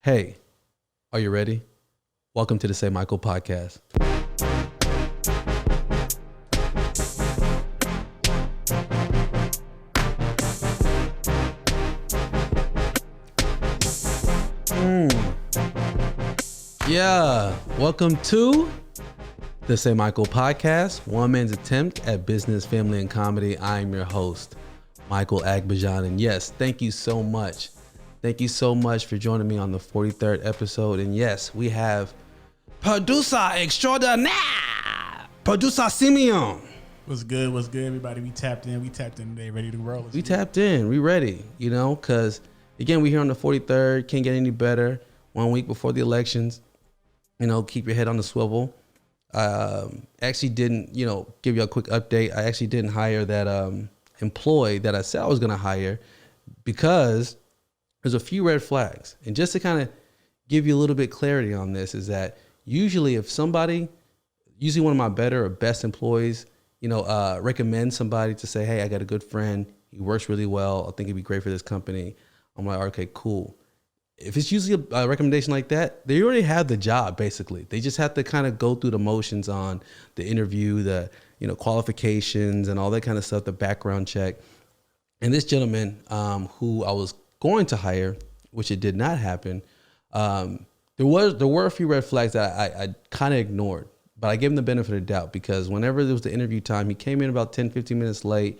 Hey, are you ready? Welcome to the Say Michael podcast. Yeah, welcome to the Say Michael podcast, one man's attempt at business, family, and comedy. I am your host, Michael Agbajan. And yes, thank you so much. Thank you so much for joining me on the 43rd episode. And yes, we have producer extraordinaire, producer Simeon. What's good, everybody? We tapped in today, ready to roll. We tapped in, we ready, because again, we're here on the 43rd, can't get any better. 1 week before the elections, keep your head on the swivel. Actually didn't, give you a quick update. I actually didn't hire that employee that I said I was going to hire because there's a few red flags. And just to kind of give you a little bit clarity on this is that usually one of my better or best employees, recommend somebody to say, hey, I got a good friend. He works really well. I think he'd be great for this company. I'm like, okay, cool. If it's usually a recommendation like that, they already have the job, basically. They just have to kind of go through the motions on the interview, the qualifications and all that kind of stuff, the background check. And this gentleman who I was going to hire, which it did not happen, there were a few red flags that I kind of ignored. But I gave him the benefit of the doubt because whenever there was the interview time, he came in about 10, 15 minutes late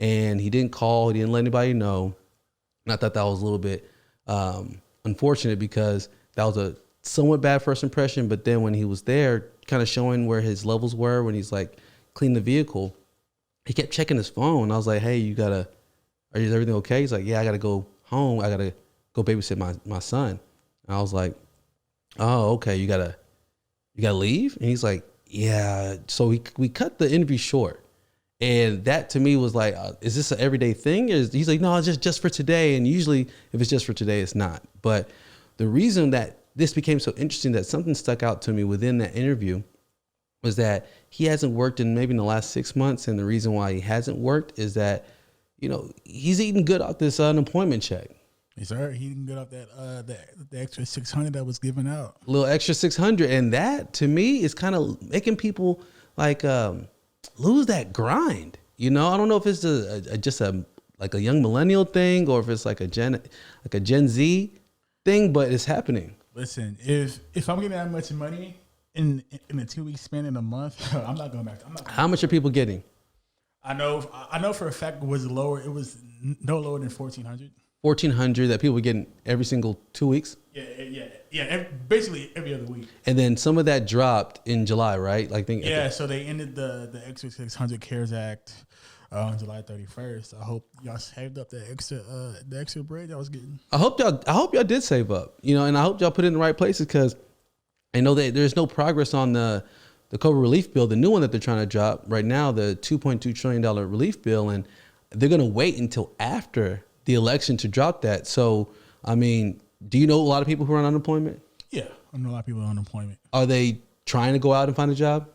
and he didn't call, he didn't let anybody know. And I thought that was a little bit unfortunate because that was a somewhat bad first impression. But then when he was there kind of showing where his levels were, when he's like cleaning the vehicle, he kept checking his phone. I was like, hey, is everything okay? He's like, yeah, I got to go home. I got to go babysit my son. And I was like, oh, okay. You gotta leave? And he's like, yeah. So we cut the interview short. And that to me was like, is this an everyday thing? He's like, no, it's just for today. And usually if it's just for today, it's not. But the reason that this became so interesting, that something stuck out to me within that interview, was that he hasn't worked in maybe in the last 6 months. And the reason why he hasn't worked is that, he's eating good off this unemployment check. Yes, sir. He didn't get off the extra 600 that was given out. A little extra 600. And that to me is kind of making people like, lose that grind. I don't know if it's just a young millennial thing or if it's like a Gen Z thing, but it's happening. Listen, if I'm getting that much money in a 2 week span in a month, I'm not going back. How much are people getting? I know for a fact it was lower. It was no lower than 1,400. 1,400 that people were getting every single 2 weeks. Yeah. Basically every other week. And then some of that dropped in July, right? So they ended the extra 600 CARES Act on July 31st. I hope y'all saved up the extra bread y'all was getting. I hope y'all did save up, and I hope y'all put it in the right places because I know that there's no progress on the COVID relief bill, the new one that they're trying to drop right now, the $2.2 trillion relief bill, and they're going to wait until after the election to drop that. So, do you know a lot of people who are on unemployment? Yeah, I know a lot of people on unemployment. Are they trying to go out and find a job?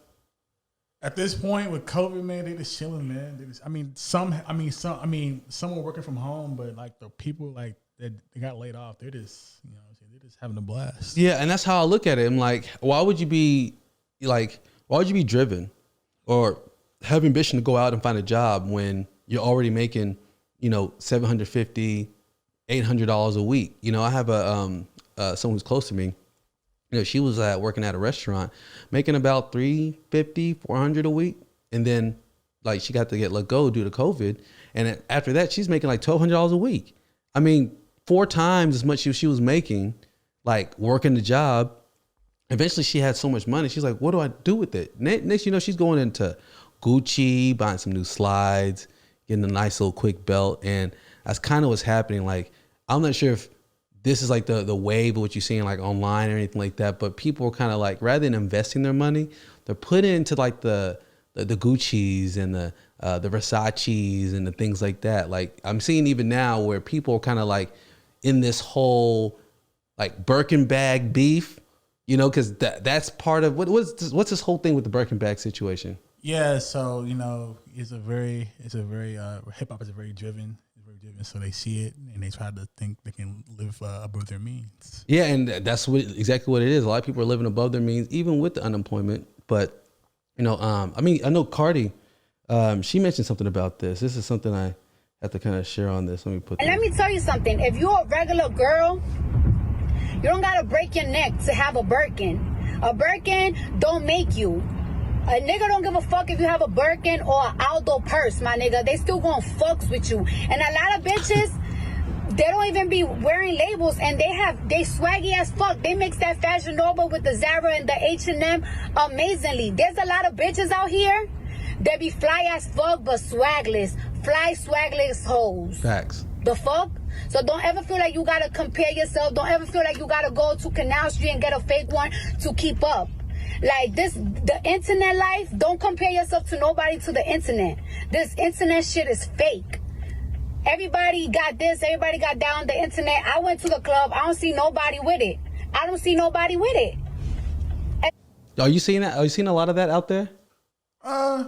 At this point with COVID, man, they just chilling, man. Some are working from home, but like the people like that they got laid off, they're just having a blast. Yeah, and that's how I look at it. I'm like, why would you be driven or have ambition to go out and find a job when you're already making, $750, $800 a week? I have someone who's close to me. She was working at a restaurant, making about $350, $400 a week, and then she got to get let go due to COVID. And after that, she's making like $1,200 a week. 4 times as much as she was making, working the job. Eventually, she had so much money. She's like, "What do I do with it?" Next, she's going into Gucci, buying some new slides, getting a nice little quick belt, and that's kind of what's happening. I'm not sure if this is the wave of what you're seeing online or anything like that, but people are kind of rather than investing their money, they're putting into the Guccis and the Versace's and the things like that. I'm seeing even now where people are kind of in this whole Birkin bag beef, because that's part of what's this whole thing with the Birkin bag situation. Yeah, so it's a very hip hop is very driven, so they see it and they try to think they can live live above their means. Yeah, and that's exactly what it is. A lot of people are living above their means, even with the unemployment. But I know Cardi. She mentioned something about this. This is something I have to kind of share on this. Let me tell you something. If you're a regular girl, you don't gotta break your neck to have a Birkin. A Birkin don't make you. A nigga don't give a fuck if you have a Birkin or an Aldo purse, my nigga. They still gonna fucks with you. And a lot of bitches, they don't even be wearing labels, and they swaggy as fuck. They mix that Fashion Nova with the Zara and the H&M amazingly. There's a lot of bitches out here that be fly as fuck but swagless. Fly swagless hoes. Facts. The fuck? So don't ever feel like you gotta compare yourself. Don't ever feel like you gotta go to Canal Street and get a fake one to keep up. Like this, the internet life, don't compare yourself to nobody to the internet. This internet shit is fake. Everybody got this, everybody got down the internet. I went to the club, I don't see nobody with it. I don't see nobody with it. Are you seeing that? Are you seeing a lot of that out there?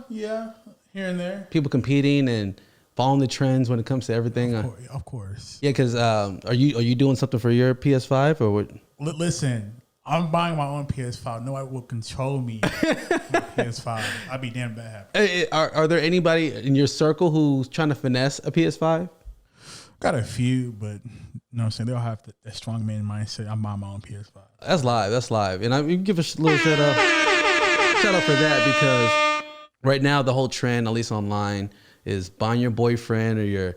Yeah, here and there. People competing and following the trends when it comes to everything. Of course. Yeah, because are you doing something for your PS5 or what? Listen, I'm buying my own PS5. Nobody will control me with PS5. I'd be damn bad. Are there anybody in your circle who's trying to finesse a PS5? Got a few, but you know what I'm saying? They all have that strong man mindset. I'm buying my own PS5. That's live. And you give a little shout out for that, because right now the whole trend, at least online, is buying your boyfriend or your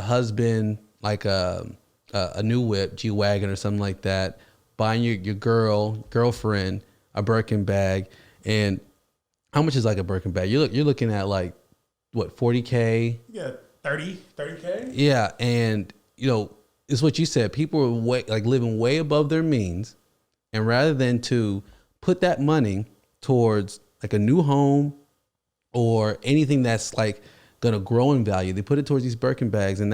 husband like a new whip, G-Wagon or something like that. Buying your girlfriend a Birkin bag. And how much is like a Birkin bag? You're looking at like what, 40K? Yeah, 30K. Yeah, and it's what you said. People are living way above their means, and rather than to put that money towards like a new home or anything that's like gonna grow in value, they put it towards these Birkin bags, and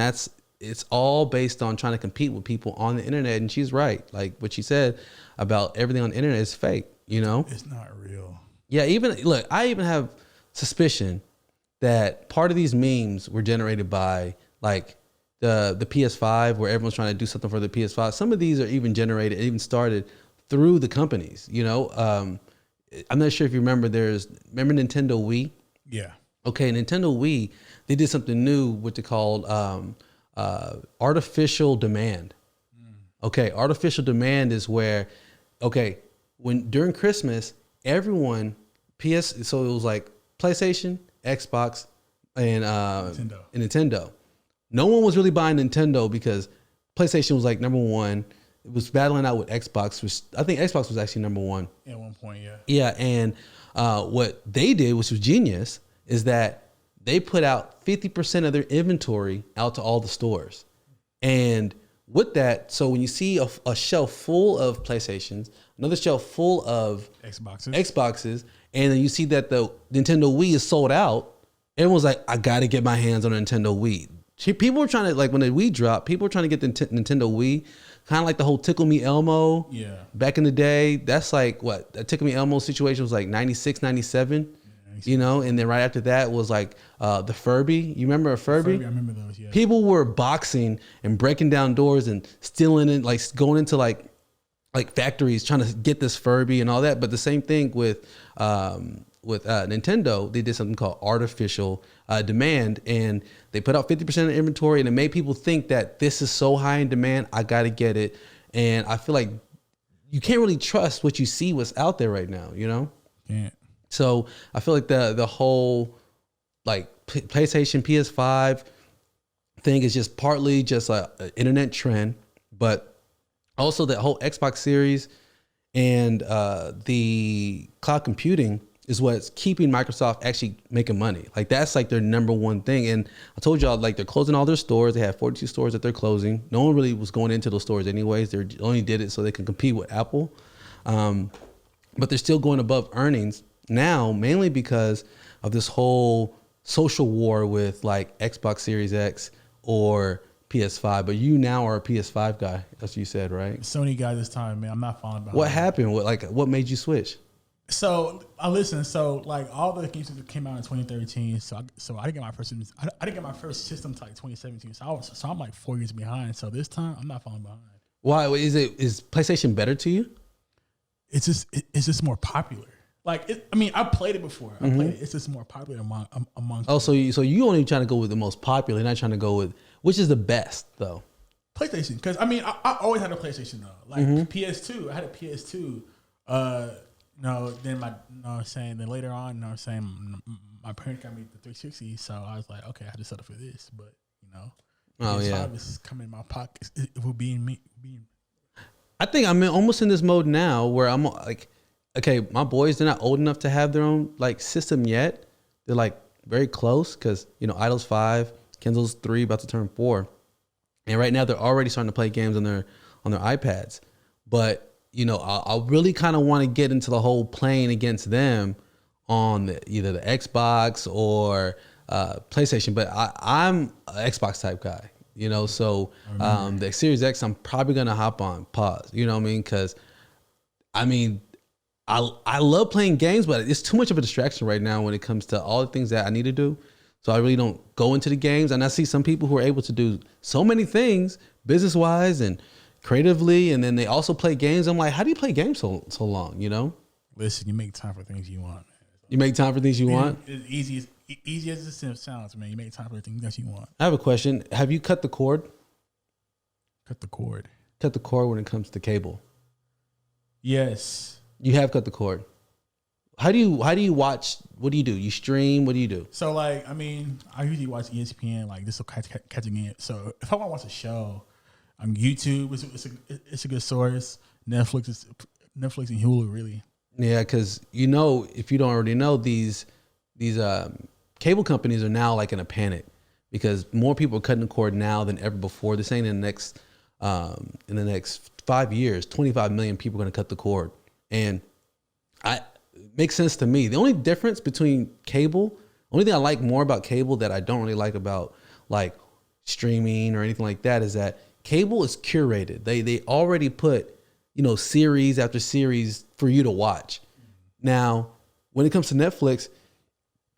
it's all based on trying to compete with people on the internet. And she's right. Like what she said about everything on the internet is fake, It's not real. Yeah, I even have suspicion that part of these memes were generated by like the PS5, where everyone's trying to do something for the PS5. Some of these are even started through the companies, I'm not sure if you remember, remember Nintendo Wii? Yeah. Okay, Nintendo Wii, they did something new, what they called artificial demand. Okay, artificial demand is where, when during Christmas, everyone so it was like PlayStation, Xbox, and Nintendo. No one was really buying Nintendo because PlayStation was like number one. It was battling out with Xbox, which I think Xbox was actually number one. At one point, yeah. Yeah, and what they did, which was genius, is that they put out 50% of their inventory out to all the stores. And with that, so when you see a shelf full of PlayStations, another shelf full of Xboxes, and then you see that the Nintendo Wii is sold out, everyone's like, I got to get my hands on a Nintendo Wii. People were trying to, like when the Wii dropped, people were trying to get the Nintendo Wii, kind of like the whole Tickle Me Elmo. Yeah. Back in the day, that's like what the Tickle Me Elmo situation was like 96, 97. And then right after that was like the Furby. You remember a Furby? I remember those, yeah. People were boxing and breaking down doors and stealing it, like going into like factories trying to get this Furby and all that. But the same thing with Nintendo, they did something called artificial demand, and they put out 50% of inventory, and it made people think that this is so high in demand, I got to get it. And I feel like you can't really trust what you see what's out there right now, Can't. So I feel like the whole like PlayStation, PS5 thing is just partly just an internet trend, but also that whole Xbox Series and the cloud computing is what's keeping Microsoft actually making money. Like that's like their number one thing. And I told y'all, like they're closing all their stores. They have 42 stores that they're closing. No one really was going into those stores anyways. They only did it so they can compete with Apple. But they're still going above earnings now, mainly because of this whole social war with like Xbox Series X or PS5. But you now are a PS5 guy, as you said, right? Sony guy this time, man. I'm not following behind. What happened? What made you switch? So I listen. So like all the games that came out in 2013. So I didn't get my first. I didn't get my first system till like 2017. So I'm like 4 years behind. So this time I'm not falling behind. Why is PlayStation better to you? It's just more popular. Like I played it before. I played it. It's just more popular among. Oh, so you only trying to go with the most popular, not trying to go with which is the best though. PlayStation, because I always had a PlayStation though. Like PS2, I had a PS2. Then later on, my parents got me the 360, so I was like, okay, I had to settle for this. But PS5 is coming in my pocket. It will be in me. I think I'm almost in this mode now where I'm like, okay, my boys, they're not old enough to have their own like system yet. They're like very close because Idol's 5, Kendall's 3, about to turn 4, and right now they're already starting to play games on their iPads. But I really kind of want to get into the whole playing against them on either the Xbox or PlayStation. But I'm an Xbox type guy, So the Series X, I'm probably gonna hop on pause. You know what I mean? Because I love playing games, but it's too much of a distraction right now when it comes to all the things that I need to do. So I really don't go into the games. And I see some people who are able to do so many things business wise and creatively, and then they also play games. I'm like, how do you play games so long? Listen, you make time for things you want. Man. You make time for things you want. It's easy as it sounds, man. You make time for the things that you want. I have a question. Have you cut the cord? Cut the cord. Cut the cord when it comes to cable. Yes. You have cut the cord. How do you watch? What do you do? You stream? What do you do? So I usually watch ESPN, like this will catching it. So if I want to watch a show, on YouTube, it's a good source. Netflix and Hulu, really. Yeah, because if you don't already know, these cable companies are now like in a panic because more people are cutting the cord now than ever before. They're saying in the next 5 years, 25 million people are going to cut the cord, and it makes sense to me. The only difference between cable, only thing I like more about cable that I don't really like about like streaming or anything like that is that cable is curated. They already put, series after series for you to watch. Now, when it comes to Netflix,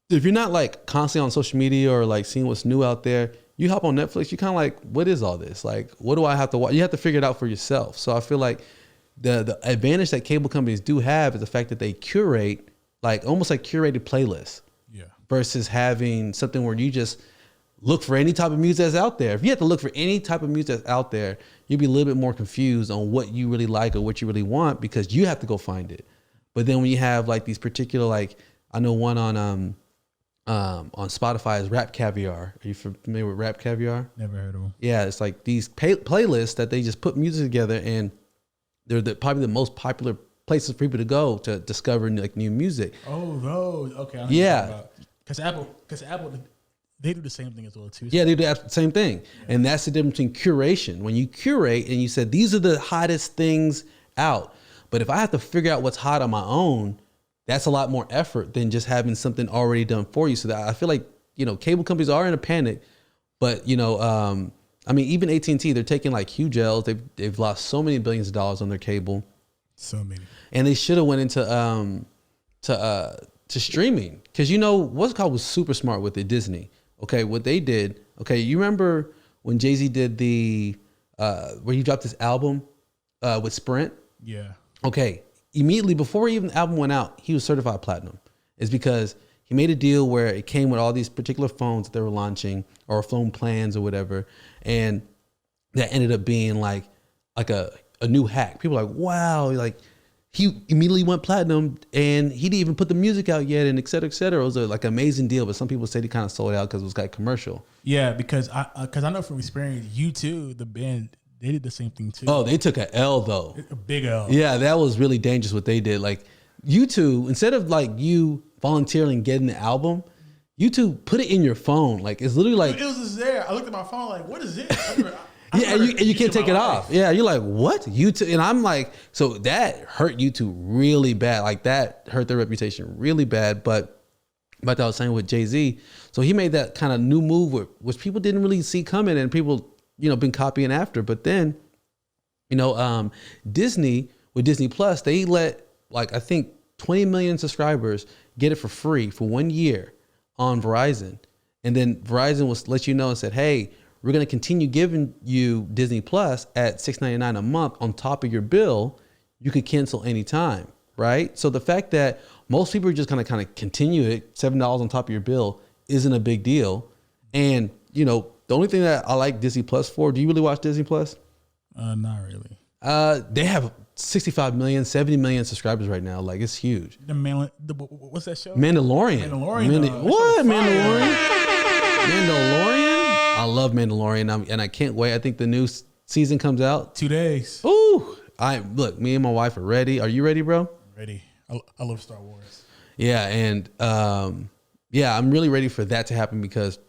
if you're not like constantly on social media or like seeing what's new out there, you hop on Netflix, you kind of like, what is all this? Like, what do I have to watch? You have to figure it out for yourself. So I feel like the advantage that cable companies do have is the fact that they curate like almost like curated playlists. Yeah. Versus having something where you just look for any type of music that's out there. If you have to look for any type of music that's out there, you'll be a little bit more confused on what you really like or what you really want because you have to go find it. But then when you have like these particular, like I know one on Spotify is Rap Caviar. Are you familiar with Rap Caviar? Never heard of them. Yeah, it's like these playlists that they just put music together, and they're probably the most popular places for people to go to discover like new music. Oh, those. Okay. Yeah. Because Apple, they do the same thing as well too. Yeah, they do the same thing. Yeah. And that's the difference between curation. When you curate and you said, these are the hottest things out. But if I have to figure out what's hot on my own, that's a lot more effort than just having something already done for you. So that I feel like, cable companies are in a panic, but even AT&T, they're taking like huge L's. They've lost so many billions of dollars on their cable. So many. And they should have went into to streaming. Cause what's called was super smart with it, Disney. Okay, what they did, you remember when Jay-Z did where he dropped this album with Sprint? Yeah. Okay, immediately before even the album went out, he was certified platinum. It's because he made a deal where it came with all these particular phones that they were launching or phone plans or whatever. And that ended up being like a new hack. People are like, wow, like he immediately went platinum and he didn't even put the music out yet and et cetera, et cetera. It was like an amazing deal, but some people say he kind of sold out because it was like commercial. Yeah, because I know from experience, U2, the band, they did the same thing too. Oh, they took an L though. A big L. Yeah, that was really dangerous what they did. Like U2, instead of like you volunteering getting the album, U2 put it in your phone. Like it's literally like. It was just there. I looked at my phone like, what is this? Yeah, and you can't take it off. Yeah, you're like, what? U2? And I'm like, so that hurt U2 really bad. Like that hurt their reputation really bad. But like I was saying with Jay-Z, so he made that kind of new move which people didn't really see coming and people, been copying after. But then, Disney, with Disney Plus, they let like, I think 20 million subscribers get it for free for 1 year on Verizon. And then Verizon will let you know and said, hey, we're going to continue giving you Disney Plus at $6.99 a month on top of your bill. You could cancel anytime, right? So the fact that most people are just going to kind of continue it, $7 on top of your bill, isn't a big deal. And, you know, the only thing that I like Disney Plus for, do you really watch Disney Plus? Not really. They have 65 million, 70 million subscribers right now. Like, it's huge. What's that show? Mandalorian. What? Mandalorian? I love Mandalorian, and I can't wait. I think the new season comes out 2 days. Ooh, look. Me and my wife are ready. Are you ready, bro? Ready. I love Star Wars. Yeah, and I'm really ready for that to happen because,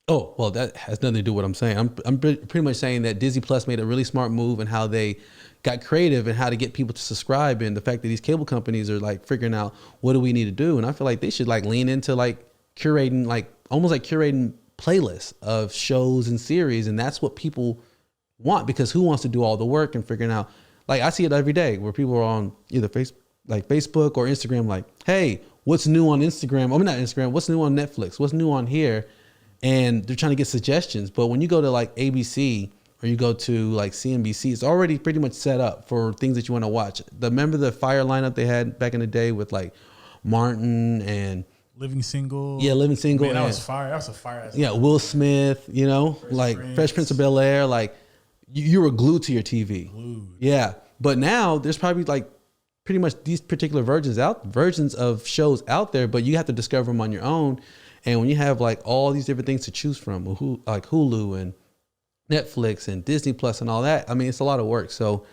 that has nothing to do with what I'm saying. I'm pretty much saying that Disney Plus made a really smart move in how they got creative and how to get people to subscribe, and the fact that these cable companies are like figuring out what do we need to do, and I feel like they should like lean into like curating, like almost like curating playlists of shows and series, and that's what people want, because who wants to do all the work and figuring out, like I see it every day where people are on either Facebook or Instagram, like, hey, what's new on Instagram? Not Instagram, what's new on Netflix? What's new on here? And they're trying to get suggestions. But when you go to like ABC or you go to like CNBC, it's already pretty much set up for things that you want to watch. Remember the fire lineup they had back in the day with like Martin and Living Single. Yeah, Living Single. Man, that was fire. That was a fire. Yeah, Will Smith, you know, Fresh Prince of Bel-Air. Like, you were glued to your TV. Glued. Yeah. But now there's probably like pretty much these particular versions of shows out there, but you have to discover them on your own. And when you have like all these different things to choose from, like Hulu and Netflix and Disney Plus and all that, I mean, it's a lot of work. So,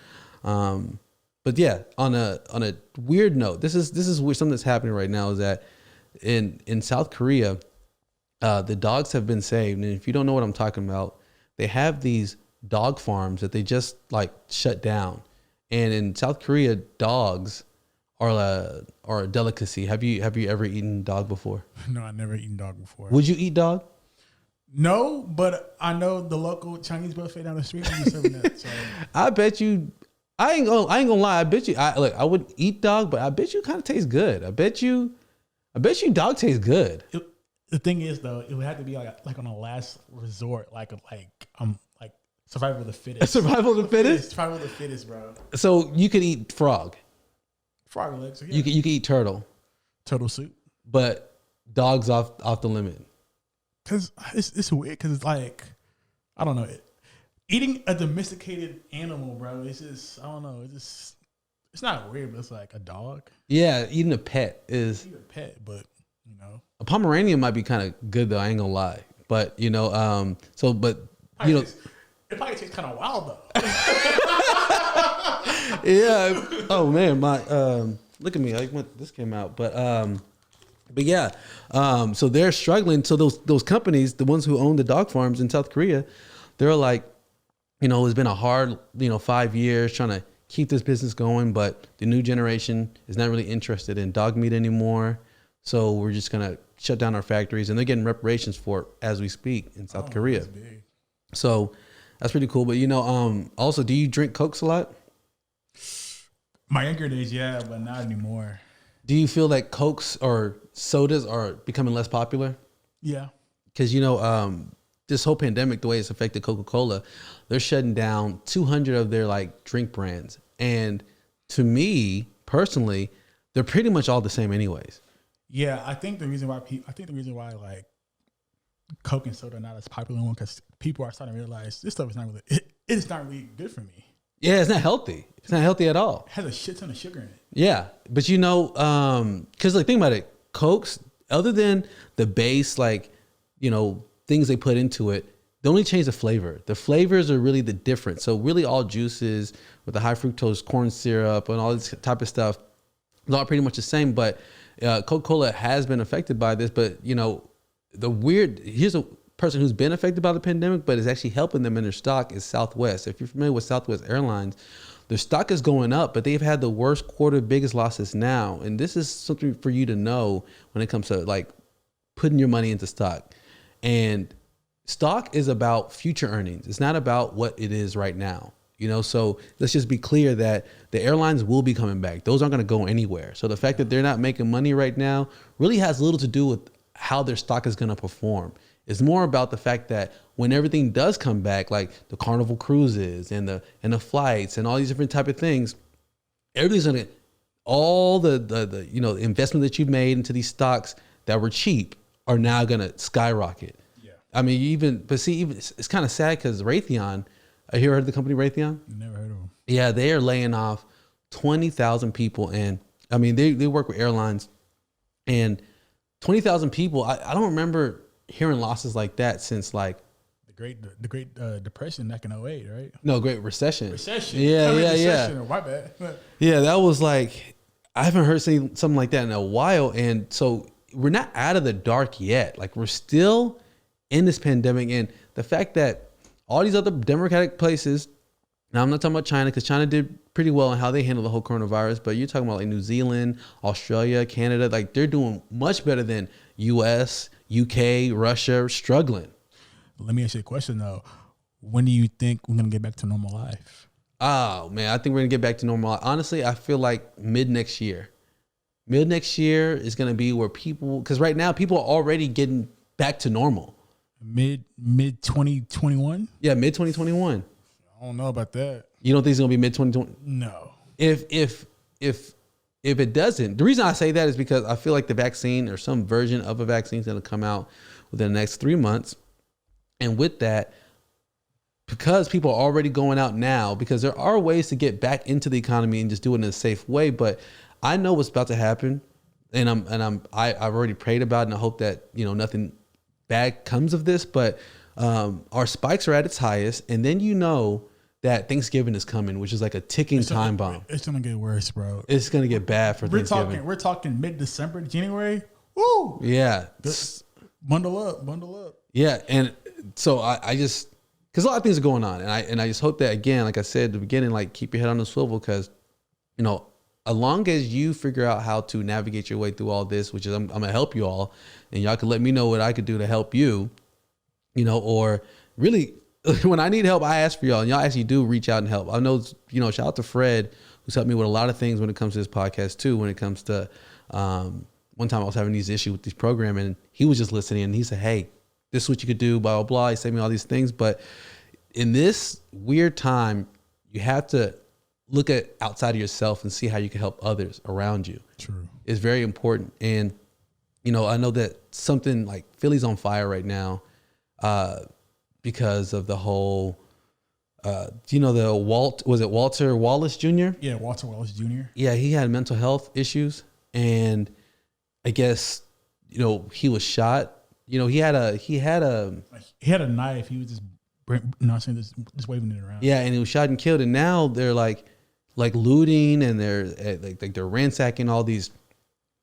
but yeah, on a weird note, this is something that's happening right now is that in South Korea, the dogs have been saved. And if you don't know what I'm talking about, they have these dog farms that they just like shut down. And in South Korea, dogs are a delicacy. Have you ever eaten dog before? No, I've never eaten dog before. Would you eat dog? No, but I know the local Chinese buffet down the street will be serving that. So. I bet you. I ain't gonna lie. I bet you. I wouldn't eat dog, but I bet you kind of tastes good. I bet you dog tastes good. The thing is, though, it would have to be like on a last resort, like survival of the fittest. Survival of the fittest. Survival of the fittest, bro. So you could eat frog. Frog legs. Yeah. You could eat turtle. Turtle soup. But dogs off the limit. Cause it's weird. Cause it's like, I don't know, eating a domesticated animal, bro. It's just, I don't know. It's not weird, but it's like a dog. Yeah, eating a pet is. Eating a pet, but you know, a Pomeranian might be kind of good though. I ain't gonna lie, but you know, it probably tastes kind of wild though. Yeah. Oh man, my look at me. Like when this came out, but yeah. So they're struggling. So those companies, the ones who own the dog farms in South Korea, they're like, you know, it's been a hard 5 years trying to keep this business going, but the new generation is not really interested in dog meat anymore. So we're just gonna shut down our factories, and they're getting reparations for it as we speak in South Korea. That's big. So that's pretty cool. But also, do you drink Cokes a lot? My younger days, yeah, but not anymore. Do you feel like Cokes or sodas are becoming less popular? Yeah. Because, this whole pandemic, the way it's affected Coca-Cola, they're shutting down 200 of their like drink brands. And to me personally, they're pretty much all the same anyways. Yeah, I think the reason why like Coke and soda are not as popular one, because people are starting to realize this stuff is not really it's not really good for me. Yeah, it's not healthy. It's not healthy at all. It has a shit ton of sugar in it. Yeah, but because like think about it, Cokes, other than the base, things they put into it, they only change the flavor. The flavors are really the difference. So really all juices with the high fructose corn syrup and all this type of stuff, it's all pretty much the same. But Coca-Cola has been affected by this. But here's a person who's been affected by the pandemic, but is actually helping them in their stock is Southwest. If you're familiar with Southwest Airlines, their stock is going up, but they've had the worst quarter, biggest losses now. And this is something for you to know when it comes to like putting your money into stock. And stock is about future earnings. It's not about what it is right now. You know, so let's just be clear that the airlines will be coming back. Those aren't going to go anywhere. So the fact that they're not making money right now really has little to do with how their stock is going to perform. It's more about the fact that when everything does come back, like the Carnival cruises and the flights and all these different type of things, everything's going to, all the you know, investment that you've made into these stocks that were cheap are now going to skyrocket. Yeah. I mean, even it's kind of sad because Raytheon, I heard of the company Raytheon? Never heard of them. Yeah, they are laying off 20,000 people. And I mean, they work with airlines, and 20,000 people. I don't remember hearing losses like that since like the Great Depression back in 2008, right? No, Great Recession. Yeah. My bad. Yeah, that was like, I haven't heard something like that in a while. And so we're not out of the dark yet. Like, we're still in this pandemic. And the fact that all these other democratic places, now I'm not talking about China, because China did pretty well in how they handled the whole coronavirus, but you're talking about like New Zealand, Australia, Canada, like they're doing much better than US, UK, Russia, struggling. Let me ask you a question though. When do you think we're going to get back to normal life? Oh man, I think we're going to get back to normal. Honestly, I feel like mid next year is going to be where people, because right now people are already getting back to normal. Mid 2021? Yeah, mid 2021. I don't know about that. You don't think it's gonna be mid 2020? No. If it doesn't, the reason I say that is because I feel like the vaccine or some version of a vaccine is gonna come out within the next 3 months, and with that, because people are already going out now, because there are ways to get back into the economy and just do it in a safe way. But I know what's about to happen, and I've already prayed about it, and I hope that, you know, nothing bad comes of this, but our spikes are at its highest, and then you know that Thanksgiving is coming, which is like a ticking time bomb. It's gonna get worse, bro. It's gonna get bad for Thanksgiving. We're talking mid-December, January. Woo! Yeah. Bundle up. Yeah, and so I just, because a lot of things are going on, and I just hope that, again, like I said at the beginning, like keep your head on the swivel, because, you know, as long as you figure out how to navigate your way through all this, which is I'm gonna help you all, and y'all can let me know what I could do to help you, you know, or really when I need help, I ask for y'all, and y'all actually do reach out and help. I know, you know, shout out to Fred, who's helped me with a lot of things when it comes to this podcast too. When it comes to one time I was having these issues with this program, and he was just listening, and he said, "Hey, this is what you could do." Blah blah blah. He sent me all these things, but in this weird time, you have to look at outside of yourself and see how you can help others around you. True. It's very important. And, you know, I know that something like Philly's on fire right now because of the whole, do you know was it Walter Wallace Jr.? Yeah, Walter Wallace Jr. Yeah, he had mental health issues. And I guess, you know, he was shot. You know, he had a knife. He was just waving it around. Yeah, and he was shot and killed. And now they're like looting, and they're ransacking all these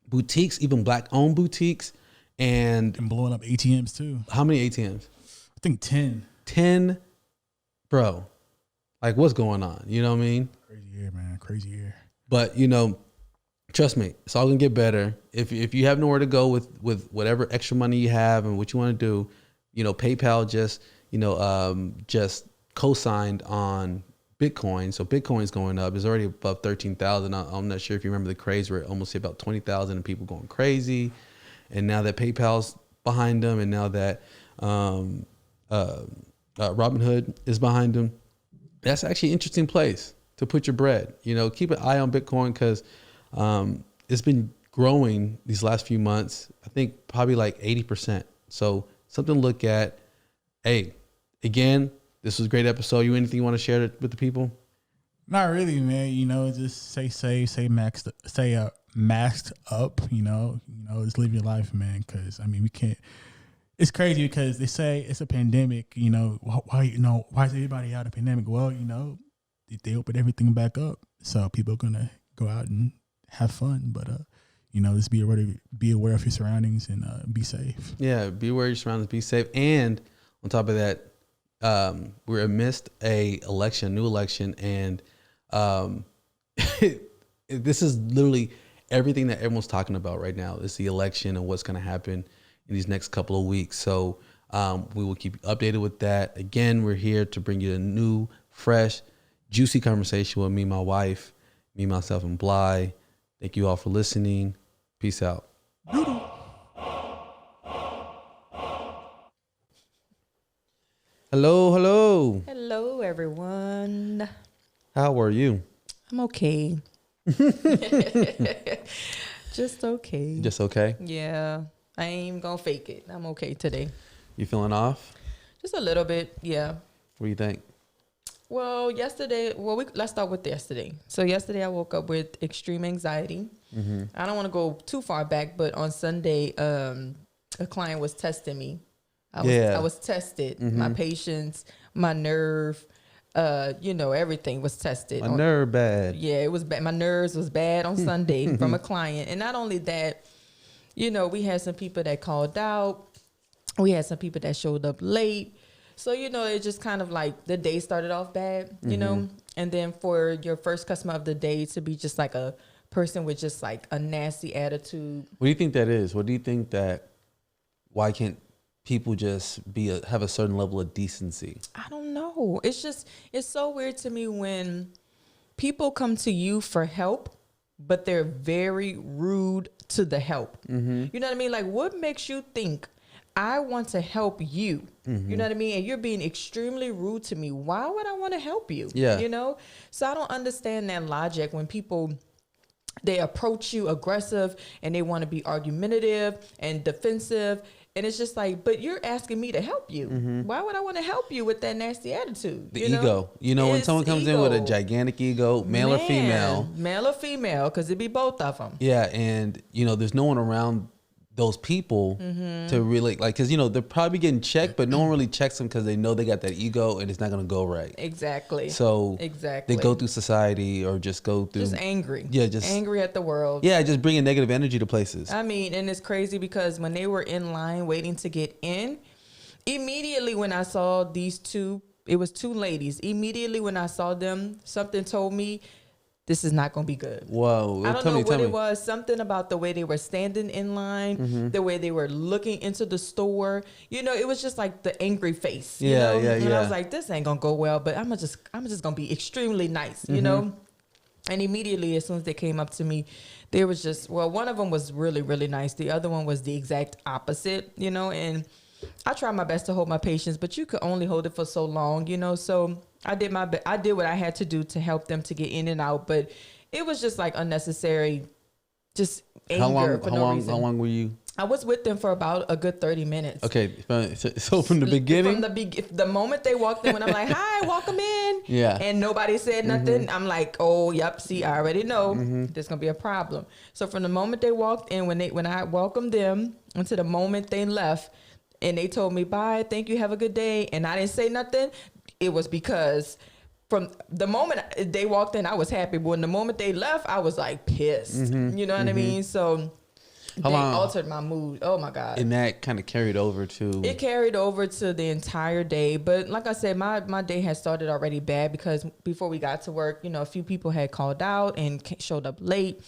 boutiques, even black-owned boutiques, and blowing up ATMs too. How many ATMs? I think 10. 10, bro. Like, what's going on? You know what I mean? Crazy year, man. Crazy year. But, you know, trust me, it's all gonna get better. If you have nowhere to go with whatever extra money you have and what you want to do, you know, PayPal just co-signed on Bitcoin. So Bitcoin's going up. It's already above 13,000. I'm not sure if you remember the craze where it almost hit about 20,000 and people going crazy. And now that PayPal's behind them, and now that Robinhood is behind them, that's actually an interesting place to put your bread. You know, keep an eye on Bitcoin, because it's been growing these last few months. I think probably like 80%. So something to look at. Hey, again, this was a great episode. Anything you want to share with the people? Not really, man. You know, just stay safe, stay masked up. You know, just live your life, man. Because I mean, we can't. It's crazy because they say it's a pandemic. You know, why is everybody out of pandemic? Well, you know, they opened everything back up, so people are gonna go out and have fun. But you know, just be aware of your surroundings and be safe. Yeah, be aware of your surroundings, be safe, and on top of that, we're amidst a new election, and this is literally everything that everyone's talking about right now. Is the election and what's going to happen in these next couple of weeks. So we will keep you updated with that. Again, we're here to bring you a new, fresh, juicy conversation with me, my wife, me, myself, and Bly. Thank you all for listening. Peace out. Hello, hello. Hello, everyone. How are you? I'm okay. Just okay. Just okay? Yeah. I ain't even gonna fake it. I'm okay today. You feeling off? Just a little bit. Yeah. What do you think? Well, let's start with yesterday. So yesterday I woke up with extreme anxiety. Mm-hmm. I don't want to go too far back, but on Sunday, a client was testing me. I was tested. Mm-hmm. My patience, my nerve, everything was tested. My nerve bad. Yeah, it was bad. My nerves was bad on Sunday from a client. And not only that, we had some people that called out. We had some people that showed up late. So, it just kind of like the day started off bad, and then for your first customer of the day to be just like a person with just like a nasty attitude. What do you think that is? What do you think why can't people just have a certain level of decency? I don't know. It's so weird to me when people come to you for help, but they're very rude to the help. Mm-hmm. You know what I mean? Like, what makes you think I want to help you? Mm-hmm. You know what I mean? And you're being extremely rude to me. Why would I want to help you? Yeah. So I don't understand that logic when people, they approach you aggressive and they want to be argumentative and defensive. And it's just like, but you're asking me to help you. Mm-hmm. Why would I want to help you with that nasty attitude? The ego. When It's someone comes in with a gigantic ego, male or female. Male or female, because it'd be both of them. Yeah, and, there's no one around those people to really, because, they're probably getting checked, but no one really checks them because they know they got that ego and it's not going to go right. Exactly. So exactly. they go through society or just go through. Just angry. Yeah, just angry at the world. Yeah, just bringing negative energy to places. I mean, and it's crazy because when they were in line waiting to get in, immediately when I saw these two, it was two ladies. Immediately when I saw them, something told me, this is not going to be good. Whoa. I don't know what it was. Something about the way they were standing in line, the way they were looking into the store. It was just like the angry face. Yeah. And I was like, this ain't going to go well, but I'm just going to be extremely nice, you know? And immediately, as soon as they came up to me, there was just, one of them was really, really nice. The other one was the exact opposite, and I tried my best to hold my patience, but you could only hold it for so long, so I did I did what I had to do to help them to get in and out, but it was just like unnecessary, just anger for no reason. How long were you? I was with them for about a good 30 minutes. Okay, so from the beginning? The moment they walked in, when I'm like, hi, welcome in. Yeah. And nobody said nothing, I'm like, oh, yep, see, I already know there's going to be a problem. So from the moment they walked in, when I welcomed them, until the moment they left, and they told me, bye, thank you, have a good day, and I didn't say nothing, it was because from the moment they walked in, I was happy. But when the moment they left, I was like pissed. You know what I mean? So they altered my mood. Oh my God. And that kind of carried over to... It carried over to the entire day. But like I said, my day had started already bad because before we got to work, a few people had called out and showed up late.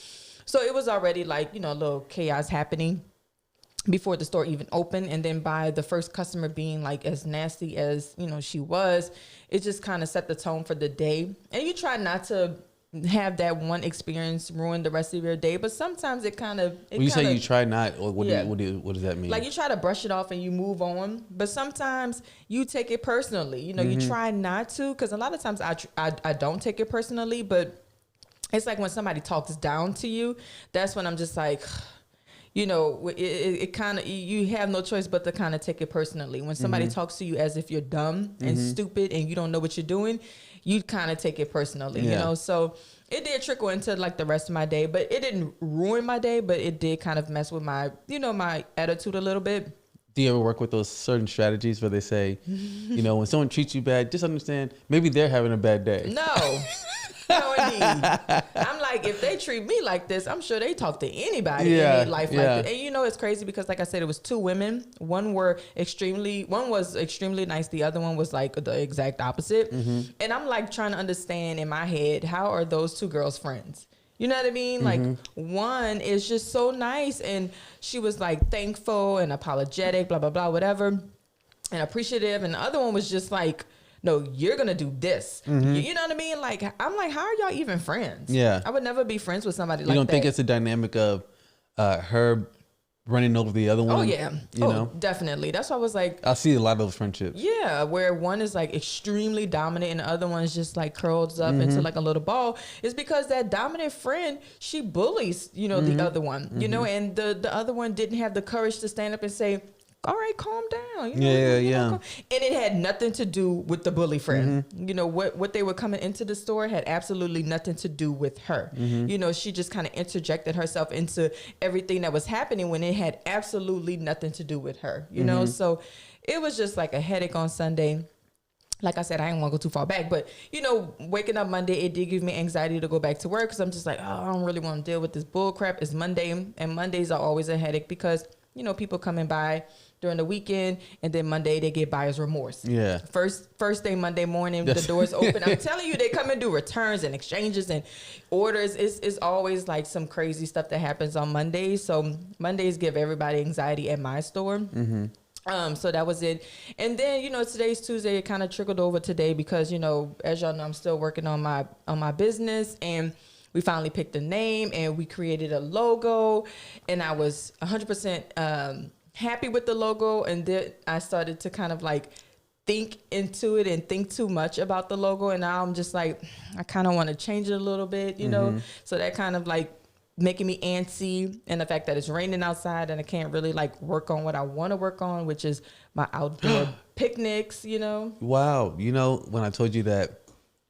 So it was already like, a little chaos happening before the store even opened. And then by the first customer being like as nasty as, she was, it just kind of set the tone for the day. And you try not to have that one experience ruin the rest of your day, but sometimes it kind of... When you say you try not, what does that mean? Like you try to brush it off and you move on, but sometimes you take it personally. You try not to, because a lot of times I don't take it personally, but it's like when somebody talks down to you, that's when I'm just like... it kind of, you have no choice but to kind of take it personally. When somebody talks to you as if you're dumb and stupid and you don't know what you're doing, you kind of take it personally, So it did trickle into like the rest of my day, but it didn't ruin my day, but it did kind of mess with my, my attitude a little bit. Do you ever work with those certain strategies where they say, when someone treats you bad, just understand maybe they're having a bad day? No. No, indeed. I'm like, if they treat me like this, I'm sure they talk to anybody in their life like this. And it's crazy because, like I said, it was two women. One was extremely nice. The other one was like the exact opposite. And I'm like trying to understand in my head, how are those two girls friends? You know what I mean? Like one is just so nice and she was like thankful and apologetic, blah, blah, blah, whatever, and appreciative. And the other one was just like no, you're gonna do this. You know what I mean? Like, I'm like, how are y'all even friends? Yeah. I would never be friends with somebody like that. You don't think it's a dynamic of her running over the other one? Oh yeah. You know? Definitely. That's why I was like, I see a lot of those friendships. yeah, where one is like extremely dominant and the other one's just like curls up into like a little ball. It's because that dominant friend, she bullies, you know, the other one, you know, and the other one didn't have the courage to stand up and say, all right, calm down. You know, Yeah. And it had nothing to do with the bully friend. You know, what they were coming into the store had absolutely nothing to do with her. You know, she just kind of interjected herself into everything that was happening when it had absolutely nothing to do with her. You know, so it was just like a headache on Sunday. Like I said, I didn't want to go too far back, but you know, waking up Monday, it did give me anxiety to go back to work because I'm just like, oh, I don't really want to deal with this bull crap. It's Monday, and Mondays are always a headache because, you know, people coming by during the weekend, and then Monday they get buyer's remorse. Yeah. First day Monday morning, the doors open. I'm telling you, they come and do returns and exchanges and orders. It's always like some crazy stuff that happens on Mondays. So Mondays give everybody anxiety at my store. So that was it. And then, you know, today's Tuesday. It kind of trickled over today because, you know, as y'all know, I'm still working on my business, and we finally picked a name and we created a logo, and I was 100% happy with the logo. And then I started to kind of like think into it and think too much about the logo. And now I'm just like, I kind of want to change it a little bit, you know? So that kind of like making me antsy, and the fact that it's raining outside and I can't really like work on what I want to work on, which is my outdoor picnics, you know? Wow. You know, when I told you that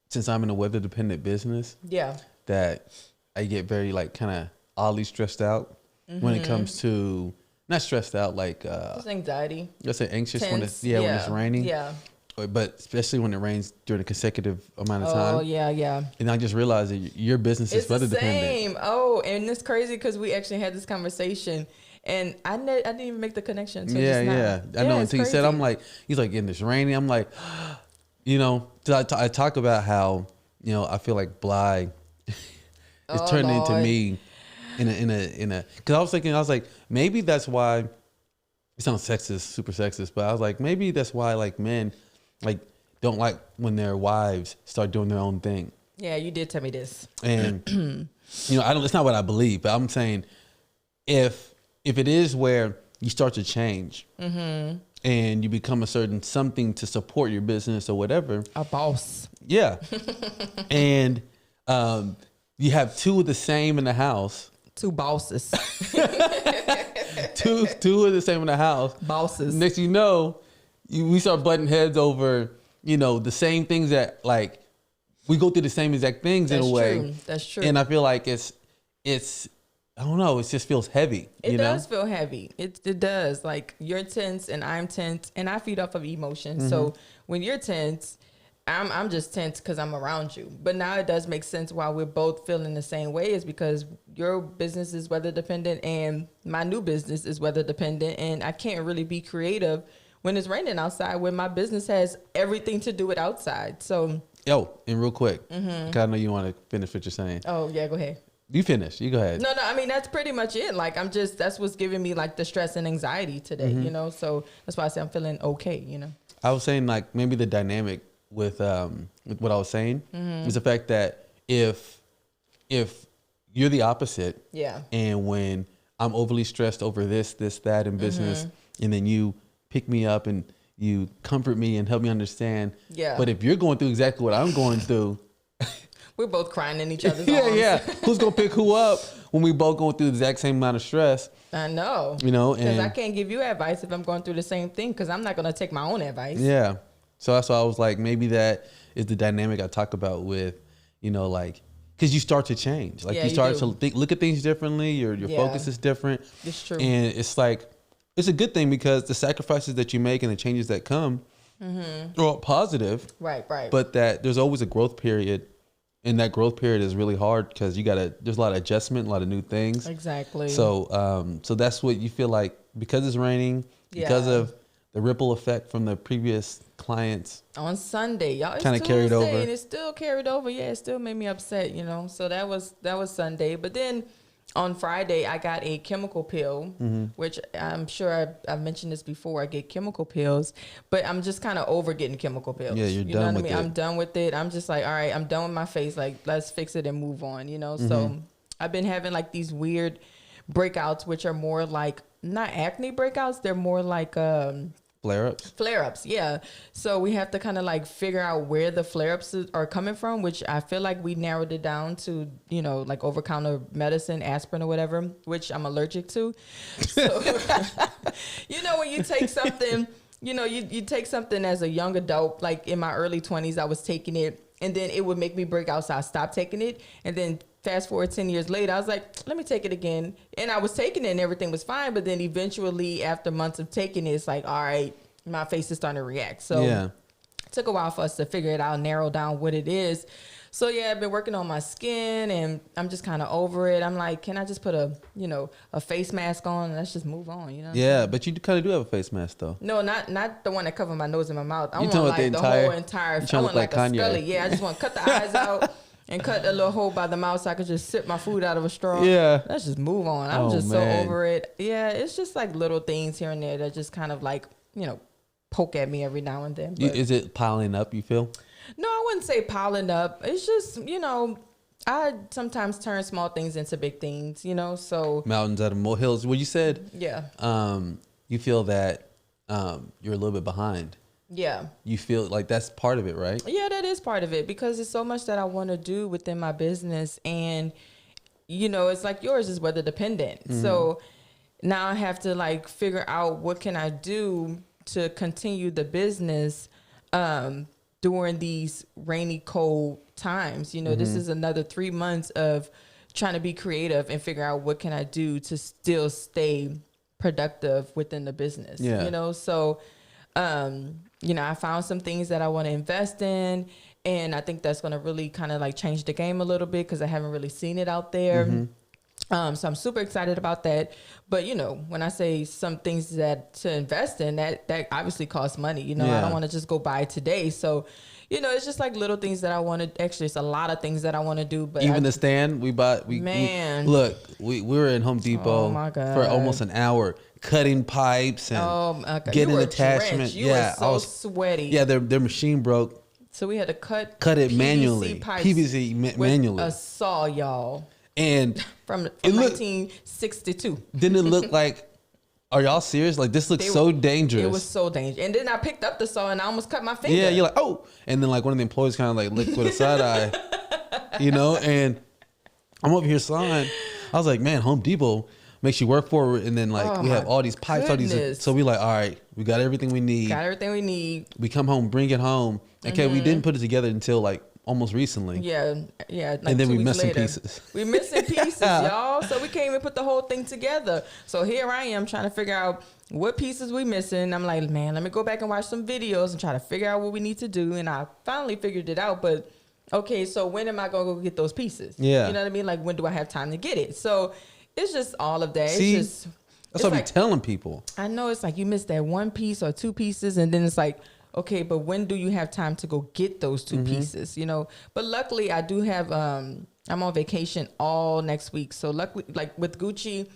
since I'm in a weather dependent business, Yeah. that I get very like kind of oddly stressed out when it comes to, not stressed out, like Just anxiety. let's say anxious when it's Tense. when it's raining. Yeah. But especially when it rains during a consecutive amount of time. Oh, yeah. And I just realized that your business is It's weather the dependent. same. Oh, and it's crazy because we actually had this conversation, and I didn't even make the connection until Yeah, just now. yeah. I know it's until you said, crazy. I'm like, he's like, and it's raining. I'm like, you know, I talk about how, you know, I feel like Bly is Oh, turning into Lord. me in a, cause I was thinking, I was like, maybe that's why, it sounds sexist, super sexist, but I was like, maybe that's why like men like don't like when their wives start doing their own thing. Yeah, you did tell me this. And you know, it's not what I believe, but I'm saying if it is where you start to change and you become a certain something to support your business or whatever, A boss. yeah, and you have two of the same in the house, Two bosses. two of the same in the house. Bosses. Next, you know, we start butting heads over, you know, the same things that like we go through the same exact things in a way. True. That's true. And I feel like it's I don't know, it just feels heavy. It you does know? feel heavy. It does. Like, you're tense and I'm tense, and I feed off of emotion. So when you're tense, I'm just tense because I'm around you. But now it does make sense why we're both feeling the same way, is because your business is weather dependent and my new business is weather dependent, and I can't really be creative when it's raining outside, when my business has everything to do with outside. So, Yo, and real quick, 'cause I know you want to finish what you're saying. oh yeah, go ahead. You finish. You go ahead. No, I mean, that's pretty much it. Like, that's what's giving me like the stress and anxiety today, you know? So that's why I say I'm feeling okay, you know? I was saying like maybe the dynamic with what I was saying is the fact that if you're the opposite, Yeah. and when I'm overly stressed over this, that in business, and then you pick me up and you comfort me and help me understand. Yeah. But if you're going through exactly what I'm going through, We're both crying in each other's yeah, arms. yeah, who's gonna pick who up when we both going through the exact same amount of stress? I know. You know, Because I and can't give you advice if I'm going through the same thing, because I'm not going to take my own advice. yeah. So that's why I was like, maybe that is the dynamic I talk about with, you know, like, because you start to change. Like, Yeah, you you start do. to look at things differently. Your Yeah. focus is different. It's true. And it's like, it's a good thing because the sacrifices that you make and the changes that come are all positive. Right. But that there's always a growth period. And that growth period is really hard because there's a lot of adjustment, a lot of new things. Exactly. So, so that's what you feel like, because it's raining, because Yeah. of the ripple effect from the previous clients. On Sunday, y'all, it's Kinda carried Tuesday, over. and it still carried over. Yeah, it still made me upset, you know. So that was Sunday. But then on Friday, I got a chemical pill, which I'm sure I've mentioned this before. I get chemical pills, but I'm just kind of over getting chemical pills. Yeah, you're you done know what with I mean? it. I'm done with it. I'm just like, all right, I'm done with my face. Like, let's fix it and move on, you know? So I've been having like these weird breakouts, which are more like, not acne breakouts. They're more like, Flare-ups? flare-ups, yeah. So we have to kind of like figure out where the flare-ups are coming from, which I feel like we narrowed it down to, you know, like over-counter medicine, aspirin or whatever, which I'm allergic to. So, you know, when you take something, you know, you take something as a young adult, like in my early 20s, I was taking it, and then it would make me break out, so I stopped taking it, and then fast forward 10 years later, I was like, let me take it again. And I was taking it and everything was fine. But then eventually, after months of taking it, it's like, all right, my face is starting to react. So it took a while for us to figure it out, narrow down what it is. So yeah, I've been working on my skin and I'm just kind of over it. I'm like, can I just put a face mask on and let's just move on, you know? Yeah, but you kind of do have a face mask though. No, not the one that covers my nose and my mouth. I You want talking like about the whole entire, you I trying to want look like like a Kanye. scully. Yeah, I just want to cut the eyes out. And cut a little hole by the mouth so I could just sip my food out of a straw. Yeah. Let's just move on. I'm just man. so over it. Yeah, it's just like little things here and there that just kind of like, you know, poke at me every now and then. But Is it piling up, you feel? no, I wouldn't say piling up. It's just, you know, I sometimes turn small things into big things, you know, so. Mountains out of molehills. Well, you said Yeah. You feel that you're a little bit behind. Yeah. You feel like that's part of it, right? Yeah, that is part of it because there's so much that I want to do within my business. And, you know, it's like yours is weather dependent. So now I have to like figure out what can I do to continue the business during these rainy, cold times. You know, this is another 3 months of trying to be creative and figure out what can I do to still stay productive within the business. Yeah. You know, so you know, I found some things that I want to invest in, and I think that's going to really kind of like change the game a little bit because I haven't really seen it out there. So I'm super excited about that. But, you know, when I say some things that to invest in, that obviously costs money. You know, I don't want to just go buy it today. So, you know, it's just like little things that I want to, actually, it's a lot of things that I want to do. But Even the stand we bought, we were in Home Depot for almost an hour cutting pipes and getting attachments. You were so sweaty. Yeah, their machine broke. So we had to cut it PVC manually. pipes PVC manually. a saw, y'all. And From it looked- 1962. didn't it look like, are y'all serious? Like this looks so dangerous. It was so dangerous. And then I picked up the saw and I almost cut my finger. Yeah, you're like, oh. And then like one of the employees kind of like looked with a side eye, you know, and I'm over here sawing. I was like, man, Home Depot makes you work for it. And then like we have all these pipes, all these. So we like, all right, we got everything we need. We come home, bring it home. Okay, we didn't put it together until like almost recently. Yeah. Like and then we missing later. pieces. We missing pieces, y'all. So we can't even put the whole thing together. So here I am trying to figure out what pieces we missing. I'm like, man, let me go back and watch some videos and try to figure out what we need to do. And I finally figured it out. But okay, so when am I gonna go get those pieces? Yeah. You know what I mean? Like when do I have time to get it? So it's just all of that. See, it's just, that's what I'm telling people. I know it's like you missed that one piece or two pieces, and then it's like, okay, but when do you have time to go get those two pieces? You know, but luckily I do have. I'm on vacation all next week, so luckily, like with Gucci,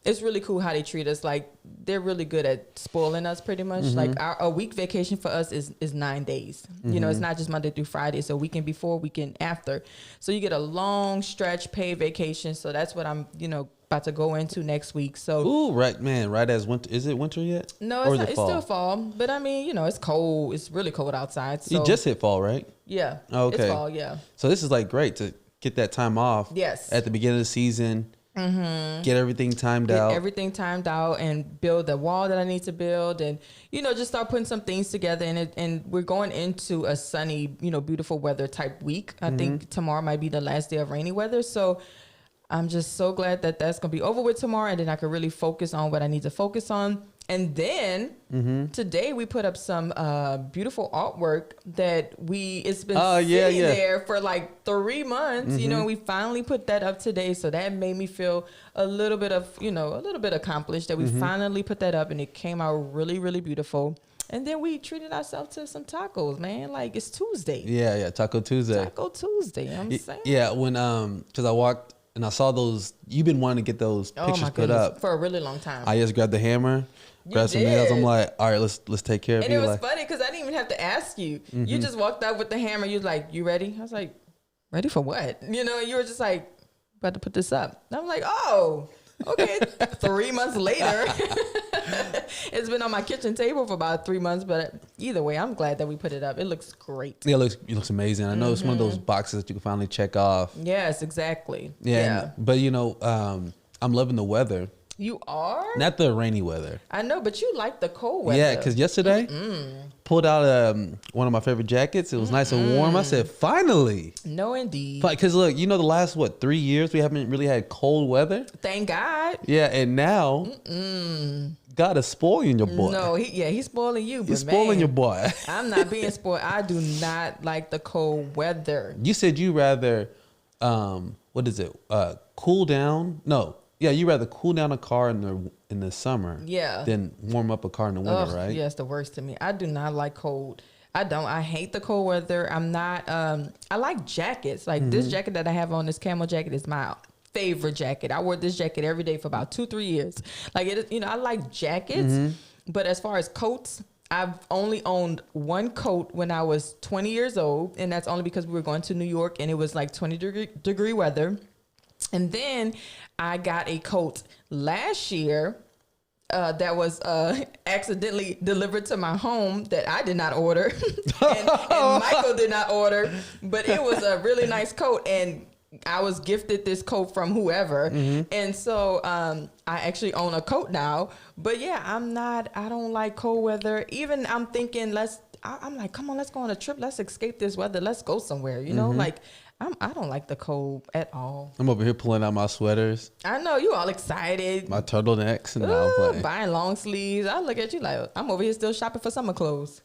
it's really cool how they treat us. Like they're really good at spoiling us, pretty much. Like a week vacation for us is 9 days. You know, it's not just Monday through Friday. It's a weekend before, weekend after. So you get a long stretch paid vacation. So that's what I'm, you know, about to go into next week. So ooh, right, man, right as winter. Is it winter yet? No, it's not. It's still fall. But I mean, you know, it's cold. It's really cold outside. So you just hit fall, right? Yeah. Okay. It's fall. Yeah. So this is like great to get that time off. Yes. At the beginning of the season. Get everything timed out. Everything timed out and build the wall that I need to build, and you know, just start putting some things together. And we're going into a sunny, you know, beautiful weather type week. I think tomorrow might be the last day of rainy weather. So I'm just so glad that that's going to be over with tomorrow, and then I can really focus on what I need to focus on. And then today we put up some beautiful artwork that it's been sitting there for like 3 months, you know, and we finally put that up today. So that made me feel a little bit accomplished that we finally put that up, and it came out really, really beautiful. And then we treated ourselves to some tacos, man. Like it's Tuesday. Yeah, Taco Tuesday. Taco Tuesday, I'm saying. Yeah, when because I walked and I saw those. You've been wanting to get those pictures put up for a really long time. I just grabbed the hammer, grabbed some nails. I'm like, all right, let's take care of it. And it was funny because I didn't even have to ask you. You just walked out with the hammer. You was like, you ready? I was like, ready for what? You know, you were just like, about to put this up. And I'm like, oh, okay. 3 months later. It's been on my kitchen table for about 3 months, but either way, I'm glad that we put it up. It looks great. Yeah, it looks amazing. I know it's one of those boxes that you can finally check off. Yes, exactly. Yeah. But you know, I'm loving the weather. You are? Not the rainy weather. I know, but you like the cold weather. Yeah, because yesterday pulled out one of my favorite jackets. It was nice and warm. I said, finally. No, indeed. Because look, you know, the last 3 years we haven't really had cold weather. Thank God. Yeah, and now God is spoiling your boy. No, he's spoiling you. But He's spoiling your boy. I'm not being spoiled. I do not like the cold weather. You said you rather, what is it? Cool down? No. Yeah, you rather cool down a car in the summer than warm up a car in the winter, right? Yeah, it's the worst to me. I do not like cold. I don't. I hate the cold weather. I'm not. I like jackets. Like this jacket that I have on, this camel jacket, is my favorite jacket. I wore this jacket every day for about 2-3 years. Like it, you know, I like jackets, but as far as coats, I've only owned one coat when I was 20 years old, and that's only because we were going to New York and it was like 20-degree weather. And then I got a coat last year that was accidentally delivered to my home that I did not order and Michael did not order, but it was a really nice coat, and I was gifted this coat from whoever. And so I actually own a coat now. But yeah, I don't like cold weather. Even I'm thinking, I'm like, come on, let's go on a trip. Let's escape this weather. Let's go somewhere, you know, like I don't like the cold at all. I'm over here pulling out my sweaters. I know you all excited. My turtlenecks and all that. Buying long sleeves. I look at you like I'm over here still shopping for summer clothes.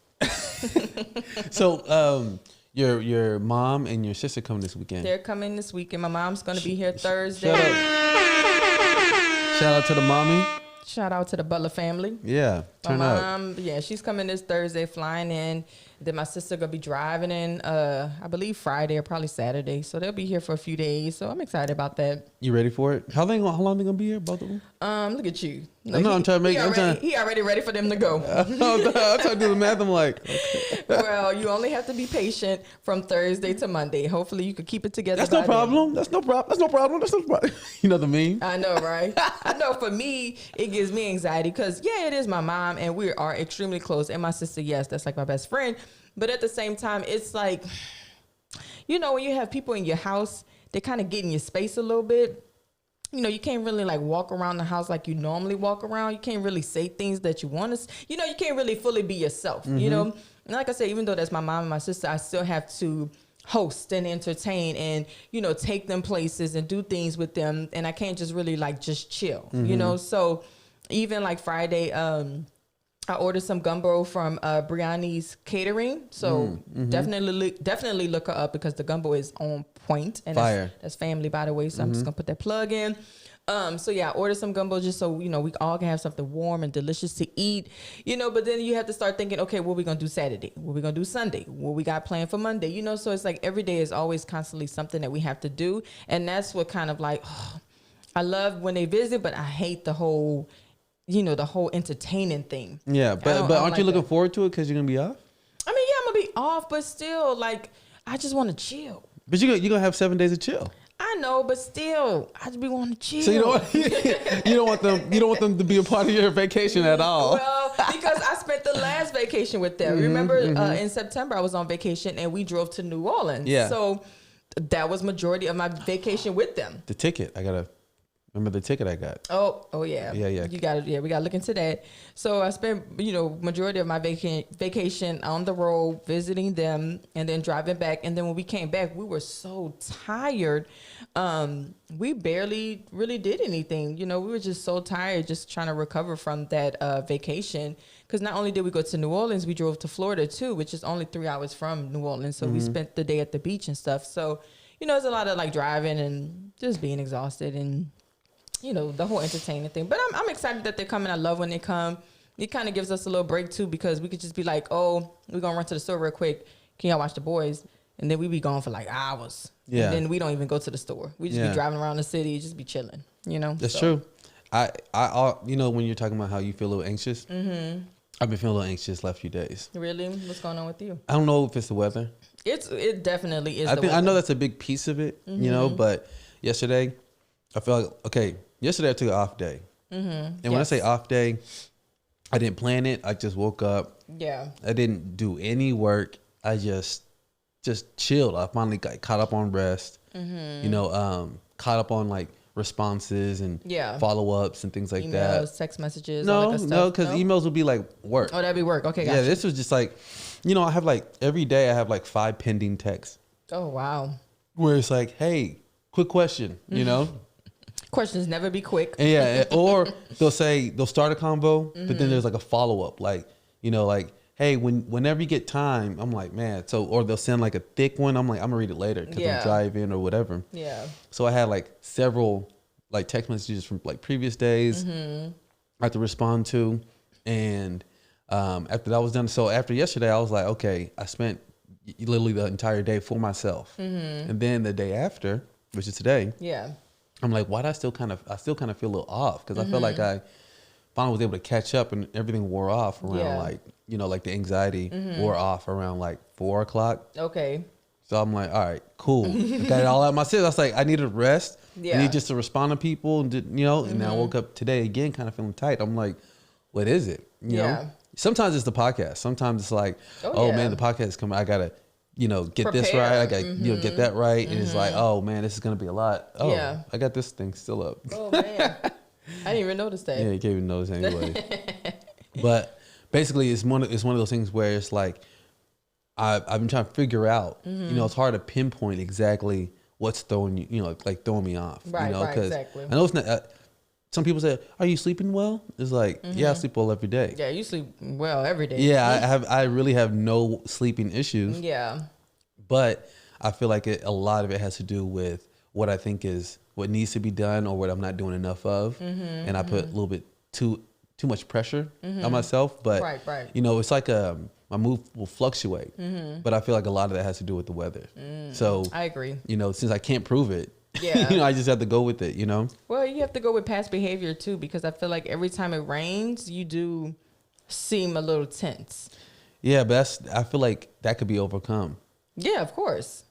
So, your mom and your sister coming this weekend. They're coming this weekend. My mom's gonna be here Thursday. Shout out to the mommy. Shout out to the Butler family. Yeah, turn my up. mom, yeah, she's coming this Thursday, flying in. Then my sister gonna be driving in, I believe Friday or probably Saturday. So they'll be here for a few days. So I'm excited about that. You ready for it? How long they gonna be here, both of them? Look at you. Like, I'm trying to make. He already ready for them to go. I'm trying to do the math. I'm like, okay. Well, you only have to be patient from Thursday to Monday. Hopefully, you could keep it together. That's no problem. That's no problem. You know what I mean? I know, right? I know. For me, it gives me anxiety because it is my mom, and we are extremely close. And my sister, yes, that's like my best friend. But at the same time, it's like, you know, when you have people in your house, they kind of get in your space a little bit. You know, you can't really like walk around the house like you normally walk around. You can't really say things that you want to, you know, you can't really fully be yourself, you know. And like I said, even though that's my mom and my sister, I still have to host and entertain and, you know, take them places and do things with them. And I can't just really like just chill, you know. So even like Friday, I ordered some gumbo from Brianni's Catering. So definitely look her up because the gumbo is on point. And Fire. That's family, by the way. So I'm just going to put that plug in. So yeah, I ordered some gumbo just so, you know, we all can have something warm and delicious to eat, you know, but then you have to start thinking, okay, what are we going to do Saturday? What are we going to do Sunday? What we got planned for Monday? You know, so it's like every day is always constantly something that we have to do. And that's what kind of like, I love when they visit, but I hate the whole, you know, the whole entertaining thing. Yeah, but aren't you looking forward to it because you're going to be off? I mean, yeah, I'm going to be off, but still, like, I just want to chill. But you're going to have 7 days of chill. I know, but still, I just be wanting to chill. So you don't want them to be a part of your vacation at all. Well, because I spent the last vacation with them. Remember, in September I was on vacation and we drove to New Orleans. Yeah. So that was majority of my vacation with them. The ticket, I gotta remember the ticket I got. Oh yeah. Yeah. You got it. Yeah, we got to look into that. So I spent, you know, majority of my vacation on the road visiting them and then driving back. And then when we came back, we were so tired. We barely really did anything. You know, we were just so tired, just trying to recover from that vacation. Because not only did we go to New Orleans, we drove to Florida too, which is only 3 hours from New Orleans. So we spent the day at the beach and stuff. So, you know, it's a lot of like driving and just being exhausted and, you know, the whole entertaining thing. But I'm excited that they're coming. I love when they come. It kind of gives us a little break too, because we could just be like, oh, we're going to run to the store real quick. Can y'all watch the boys? and then we be gone for like hours. Yeah. And then we don't even go to the store. We just be driving around the city, just be chilling. You know. That's true. I you know, when you're talking about how you feel a little anxious, I've been feeling a little anxious the last few days. Really? What's going on with you? I don't know if it's the weather. It definitely is. I know that's a big piece of it, you know. But yesterday, I felt like yesterday I took an off day, and when I say off day, I didn't plan it. I just woke up. Yeah. I didn't do any work. I just chilled. I finally got caught up on rest. You know, caught up on like responses and follow-ups and things like Emails, that. text messages. No, all that good stuff. no, because emails would be like work. Oh, that'd be work. Okay, gotcha. Yeah, this was just like, you know, I have like every day I have like 5 pending texts Oh, wow. where it's like, hey, quick question, you know? Questions never be quick. And yeah, or they'll start a convo, but then there's like a follow-up, like, you know, like, hey, whenever you get time, I'm like, man, or they'll send like a thick one. I'm like, I'm gonna read it later because I'm driving or whatever. Yeah. So I had like several like text messages from like previous days I had to respond to. And after that was done, so after yesterday, I was like, okay, I spent literally the entire day for myself. And then the day after, which is today, I'm like, why do I still kind of feel a little off? Because I felt like I finally was able to catch up and everything wore off around like, you know, like the anxiety wore off around like 4 o'clock. Okay. So I'm like, all right, cool. I got it all out of my system. I was like, I needed rest. I need just to respond to people, and you know. And then I woke up today again, kind of feeling tight. I'm like, what is it? You know. Sometimes it's the podcast. Sometimes it's like, oh man, the podcast is coming. I gotta, you know, get this right. I gotta, you know, get that right. And it's like, oh man, this is gonna be a lot. Oh, I got this thing still up. Oh man, I didn't even notice that. Yeah, you can't even notice anyway. But basically, it's one of those things where it's like, I've been trying to figure out. You know, it's hard to pinpoint exactly what's throwing you, you know, like throwing me off. Right, you know, right, exactly. I know it's not. Some people say, "Are you sleeping well?" It's like, yeah, I sleep well every day. Yeah, you sleep well every day. Yeah, I really have no sleeping issues. Yeah. But I feel like a lot of it has to do with what I think is what needs to be done or what I'm not doing enough of, and I put a little bit too much pressure on myself. But right. you know, it's like my mood will fluctuate. But I feel like a lot of that has to do with the weather. So I agree. You know, since I can't prove it, Yeah. you know, I just have to go with it. You know. Well, you have to go with past behavior too, because I feel like every time it rains, you do seem a little tense. Yeah, but I feel like that could be overcome. Yeah, of course.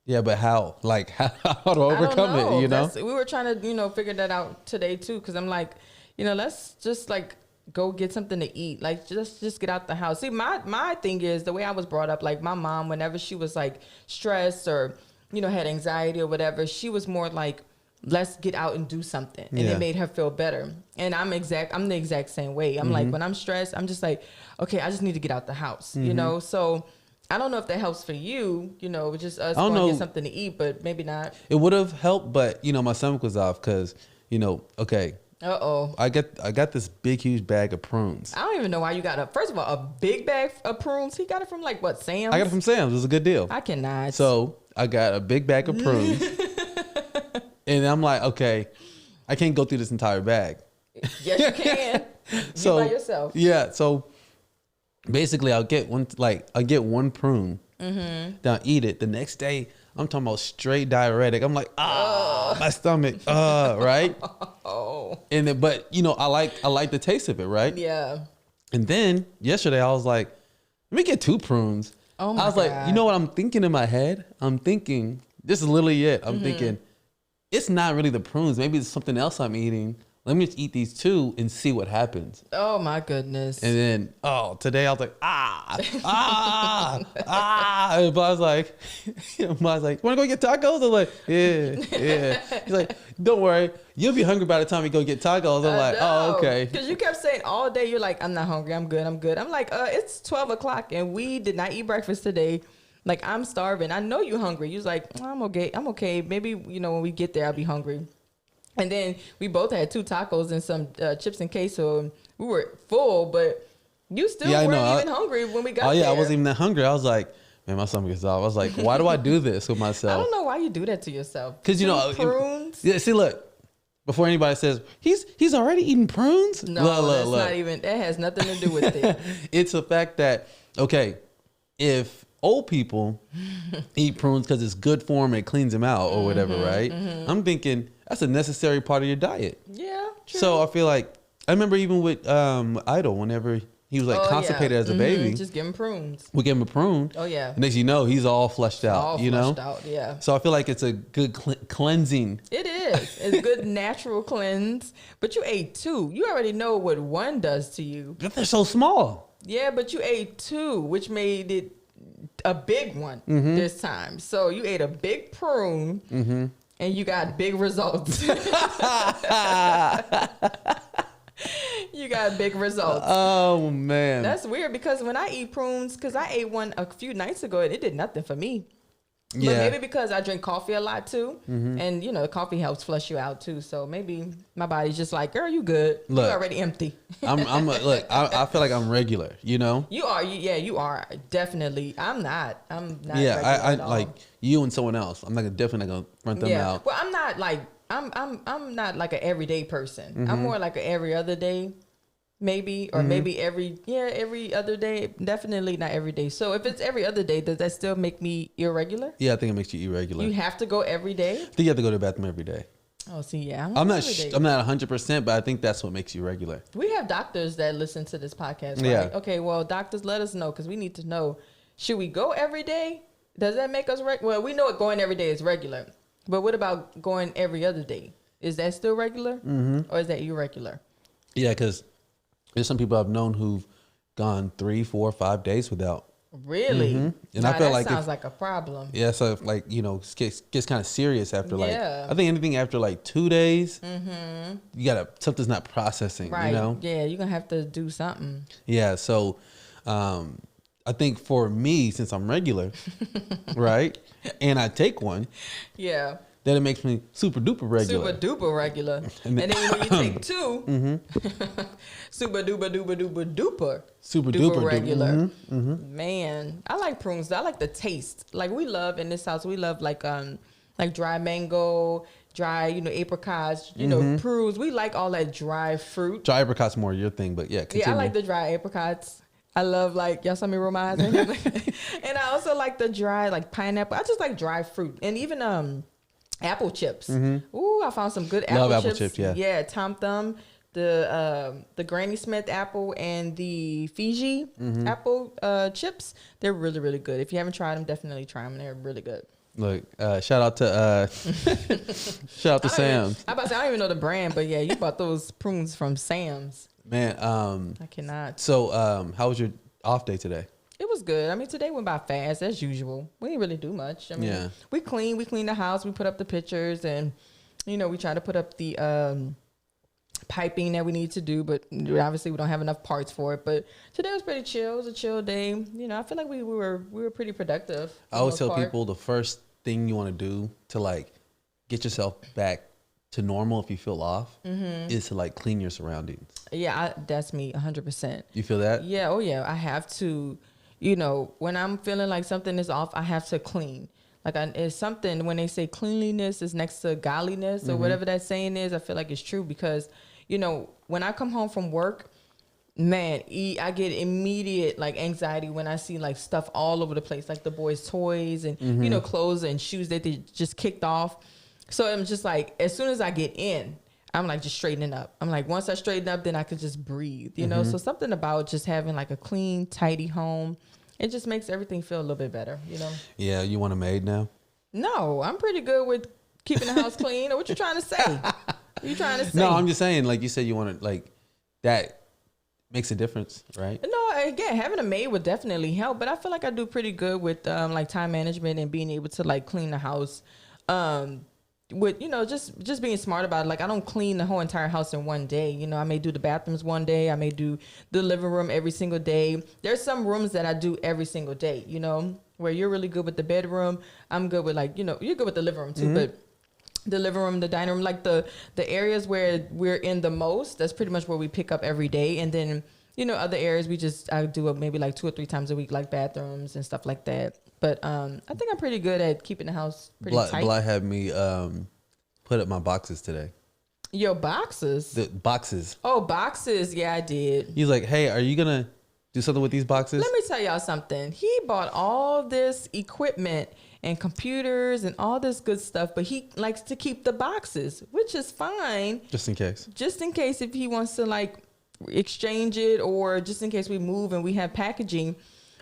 Yeah, but how? Like, how to overcome it, you know? We were trying to, you know, figure that out today, too, because I'm like, you know, let's just, like, go get something to eat. Like, just get out the house. See, my thing is, the way I was brought up, like, my mom, whenever she was, like, stressed or, you know, had anxiety or whatever, she was more like, let's get out and do something. And it made her feel better. And I'm the exact same way. I'm like, when I'm stressed, I'm just like, okay, I just need to get out the house, you know? So I don't know if that helps for you, you know, just us going to get something to eat, but maybe not. It would have helped, but, you know, my stomach was off because, you know, okay. Uh-oh. I got this big, huge bag of prunes. I don't even know why you got first of all, a big bag of prunes. He got it from like what, Sam's? I got it from Sam's. It was a good deal. I cannot. So I got a big bag of prunes. And I'm like, okay, I can't go through this entire bag. Yes, you can. So, by yourself. Yeah. So basically I'll get one prune. Then I'll eat it. The next day, I'm talking about straight diuretic. I'm like, my stomach, right? Oh. And then, but you know, I like the taste of it, right? Yeah. And then yesterday I was like, let me get 2 prunes. Oh my I was God. like, you know what I'm thinking in my head? I'm thinking, this is literally it. I'm thinking, it's not really the prunes. Maybe it's something else I'm eating. Let me just eat these 2 and see what happens. Oh my goodness. And then, today I was like, And I was like, want to go get tacos? I'm like, yeah. He's like, don't worry. You'll be hungry by the time we go get tacos. I'm like, oh, okay. Because you kept saying all day, you're like, I'm not hungry. I'm good. I'm like, it's 12 o'clock and we did not eat breakfast today. Like, I'm starving. I know you're hungry. You was like, I'm okay. Maybe, you know, when we get there, I'll be hungry. And then we both had 2 tacos and some chips and queso. We were full, but you still weren't even hungry when we got there. Oh, yeah, I wasn't even that hungry. I was like, man, my stomach is off. I was like, why do I do this with myself? I don't know why you do that to yourself. Because, you know. Prunes? Yeah, see, look. Before anybody says, he's already eating prunes? No, that's not even, that has nothing to do with it. It's the fact that, okay, if old people eat prunes because it's good for them, it cleans them out or whatever, right? I'm thinking that's a necessary part of your diet. Yeah, true. So I feel like I remember even with Idol, whenever he was like constipated as a baby, just give him prunes. we gave him a prune. Oh yeah. And next you know, he's all flushed out. All flushed out, yeah. So I feel like it's a good cleansing. It is. It's a good natural cleanse. But you ate 2. You already know what 1 does to you. But they're so small. Yeah, but you ate 2, which made it a big one this time. So you ate a big prune, and you got big results. You got big results. Oh man, That's weird because when I eat prunes, because I ate one a few nights ago and it did nothing for me. But maybe because I drink coffee a lot too, and you know, coffee helps flush you out too. So maybe my body's just like, girl, you good. Look, you're already empty. Look, I feel like I'm regular. You know. You are. You are definitely. I'm not. Yeah, regular I at all. like you and someone else. I'm definitely not gonna front them out. Well, I'm not like I'm not like an everyday person. I'm more like an every other day. Maybe, or maybe every other day. Definitely not every day. So if it's every other day, does that still make me irregular? Yeah, I think it makes you irregular. You have to go every day? I think you have to go to the bathroom every day. Oh, see, yeah. I'm not 100%, but I think that's what makes you regular. We have doctors that listen to this podcast, right? Yeah. Okay, well, doctors, let us know because we need to know. Should we go every day? Does that make us regular? Well, we know going every day is regular. But what about going every other day? Is that still regular? Or is that irregular? Yeah, because there's some people I've known who've gone 3, 4, 5 days without. Really? And Nah, I feel that like sounds like a problem. Yeah, so if, like, you know, it gets kind of serious after Yeah. I think anything after like 2 days, you something's not processing, Right. you know? Yeah, you're going to have to do something. Yeah, so I think for me, since I'm regular, right, and I take one, Yeah. then it makes me super duper regular. Super duper regular. And then when you take 2, super duper duper duper duper. Super duper duper regular. Man, I like prunes. I like the taste. Like we love in this house, we love like dry mango, dry, apricots, prunes. We like all that dry fruit. Dry apricot's more your thing, but yeah, continue. Yeah, I like the dry apricots. I love y'all saw me roll my eyes. And I also like the dry pineapple. I just like dry fruit. And even apple chips. Ooh, I found some good apple chips. Love apple chips, yeah. Yeah, Tom Thumb, the Granny Smith apple and the Fiji apple chips. They're really, really good. If you haven't tried them, definitely try them. They're really good. Look, shout out to Sam's. I don't even know the brand, but yeah, you bought those prunes from Sam's. Man, I cannot. So, how was your off day today? It was good. I mean, today went by fast as usual. We didn't really do much. I mean, we cleaned the house. We put up the pictures, and we try to put up the piping that we need to do. But obviously, we don't have enough parts for it. But today was pretty chill. It was a chill day. I feel like we were pretty productive. I always tell people the first thing you want to do to get yourself back to normal if you feel off is to clean your surroundings. Yeah, that's me 100%. You feel that? Yeah. Oh yeah. I have to. When I'm feeling like something is off, I have to clean. It's something when they say cleanliness is next to godliness or whatever that saying is, I feel like it's true because, when I come home from work, man, I get immediate anxiety when I see stuff all over the place, like the boys' toys and, clothes and shoes that they just kicked off. So I'm just as soon as I get in, I'm just straightening up. I'm once I straighten up, then I could just breathe, So something about just having a clean, tidy home, it just makes everything feel a little bit better, Yeah, you want a maid now? No, I'm pretty good with keeping the house clean. Or what you trying to say? What you trying to say? No, I'm just saying, you said you want to, that makes a difference, right? No, again, having a maid would definitely help, but I feel like I do pretty good with time management and being able to clean the house. With just being smart about it. I don't clean the whole entire house in one day. I may do the bathrooms one day. I may do the living room every single day. There's some rooms that I do every single day. Where you're really good with the bedroom. I'm good with you're good with the living room too. But the living room, the dining room, the areas where we're in the most, that's pretty much where we pick up every day. And then other areas I do it maybe 2 or 3 times a week, like bathrooms and stuff like that. But I think I'm pretty good at keeping the house pretty tight. Bly had me put up my boxes today. Your boxes? The boxes. Oh, boxes. Yeah, I did. He's like, hey, are you going to do something with these boxes? Let me tell y'all something. He bought all this equipment and computers and all this good stuff, but he likes to keep the boxes, which is fine. Just in case. Just in case if he wants to like exchange it, or just in case we move and we have packaging.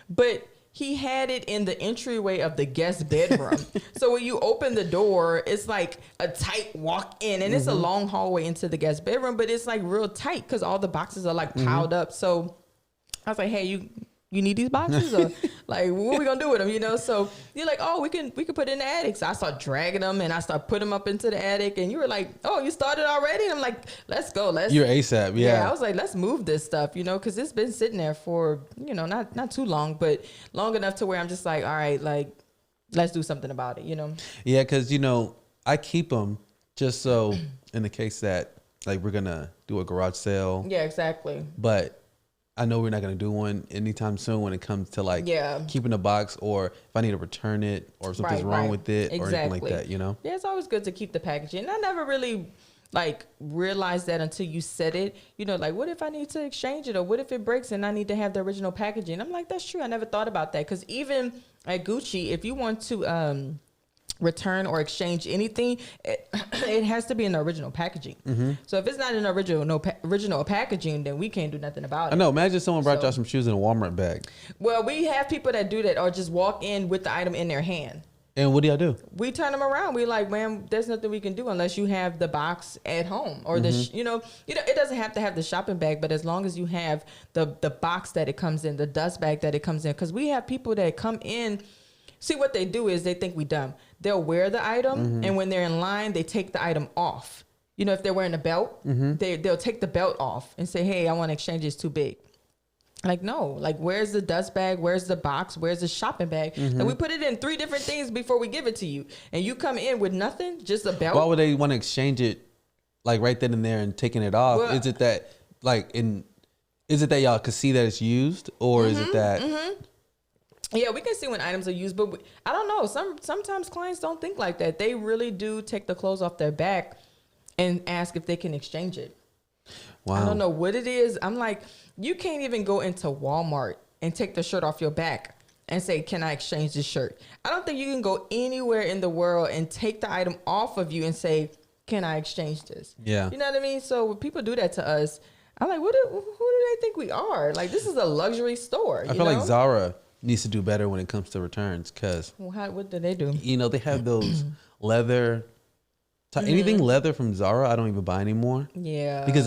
But he had it in the entryway of the guest bedroom. So when you open the door, it's like a tight walk in, and it's a long hallway into the guest bedroom, but it's like real tight because all the boxes are like piled up. So I was like, hey, you need these boxes, or like, what are we gonna do with them? You know? So you're like, oh, we can put it in the attic. So I start dragging them and I start putting them up into the attic, and you were like, oh, you started already? And I'm like, let's go. You're ASAP. Yeah. I was like, let's move this stuff, you know, because it's been sitting there for, you know, not too long, but long enough to where I'm just like, all right, like, let's do something about it, you know? Yeah, because, you know, I keep them just so in the case that, like, we're going to do a garage sale. Yeah, exactly. But I know we're not going to do one anytime soon when it comes to, like, keeping a box, or if I need to return it, or if something's wrong with it, or anything like that, you know? Yeah, it's always good to keep the packaging. And I never really, like, realized that until you said it. You know, like, what if I need to exchange it? Or what if it breaks and I need to have the original packaging? I'm like, that's true. I never thought about that. Because even at Gucci, if you want to return or exchange anything, it has to be in the original packaging. So if it's not in the original packaging, then we can't do nothing about it. I know. Imagine someone brought y'all some shoes in a Walmart bag. Well, we have people that do that, or just walk in with the item in their hand. And what do y'all do? We turn them around. We like, man, there's nothing we can do unless you have the box at home, or you know, it doesn't have to have the shopping bag, but as long as you have the box that it comes in, the dust bag that it comes in, because we have people that come in. See, what they do is they think we dumb. They'll wear the item, and when they're in line, they take the item off. You know, if they're wearing a belt, they'll take the belt off and say, hey, I want to exchange, it's too big. Like, no, like, where's the dust bag? Where's the box? Where's the shopping bag? And we put it in 3 different things before we give it to you. And you come in with nothing, just a belt. Why would they want to exchange it, like, right then and there and taking it off? Well, is it that, like, is it that y'all could see that it's used, or is it that... Yeah, we can see when items are used, but I don't know. Sometimes clients don't think like that. They really do take the clothes off their back and ask if they can exchange it. Wow. I don't know what it is. I'm like, you can't even go into Walmart and take the shirt off your back and say, can I exchange this shirt? I don't think you can go anywhere in the world and take the item off of you and say, can I exchange this? Yeah. You know what I mean? So when people do that to us, I'm like, who do they think we are? Like, this is a luxury store. I feel like Zara needs to do better when it comes to returns, because what do they do? You know, they have those leather, anything leather from Zara I don't even buy anymore. Yeah, because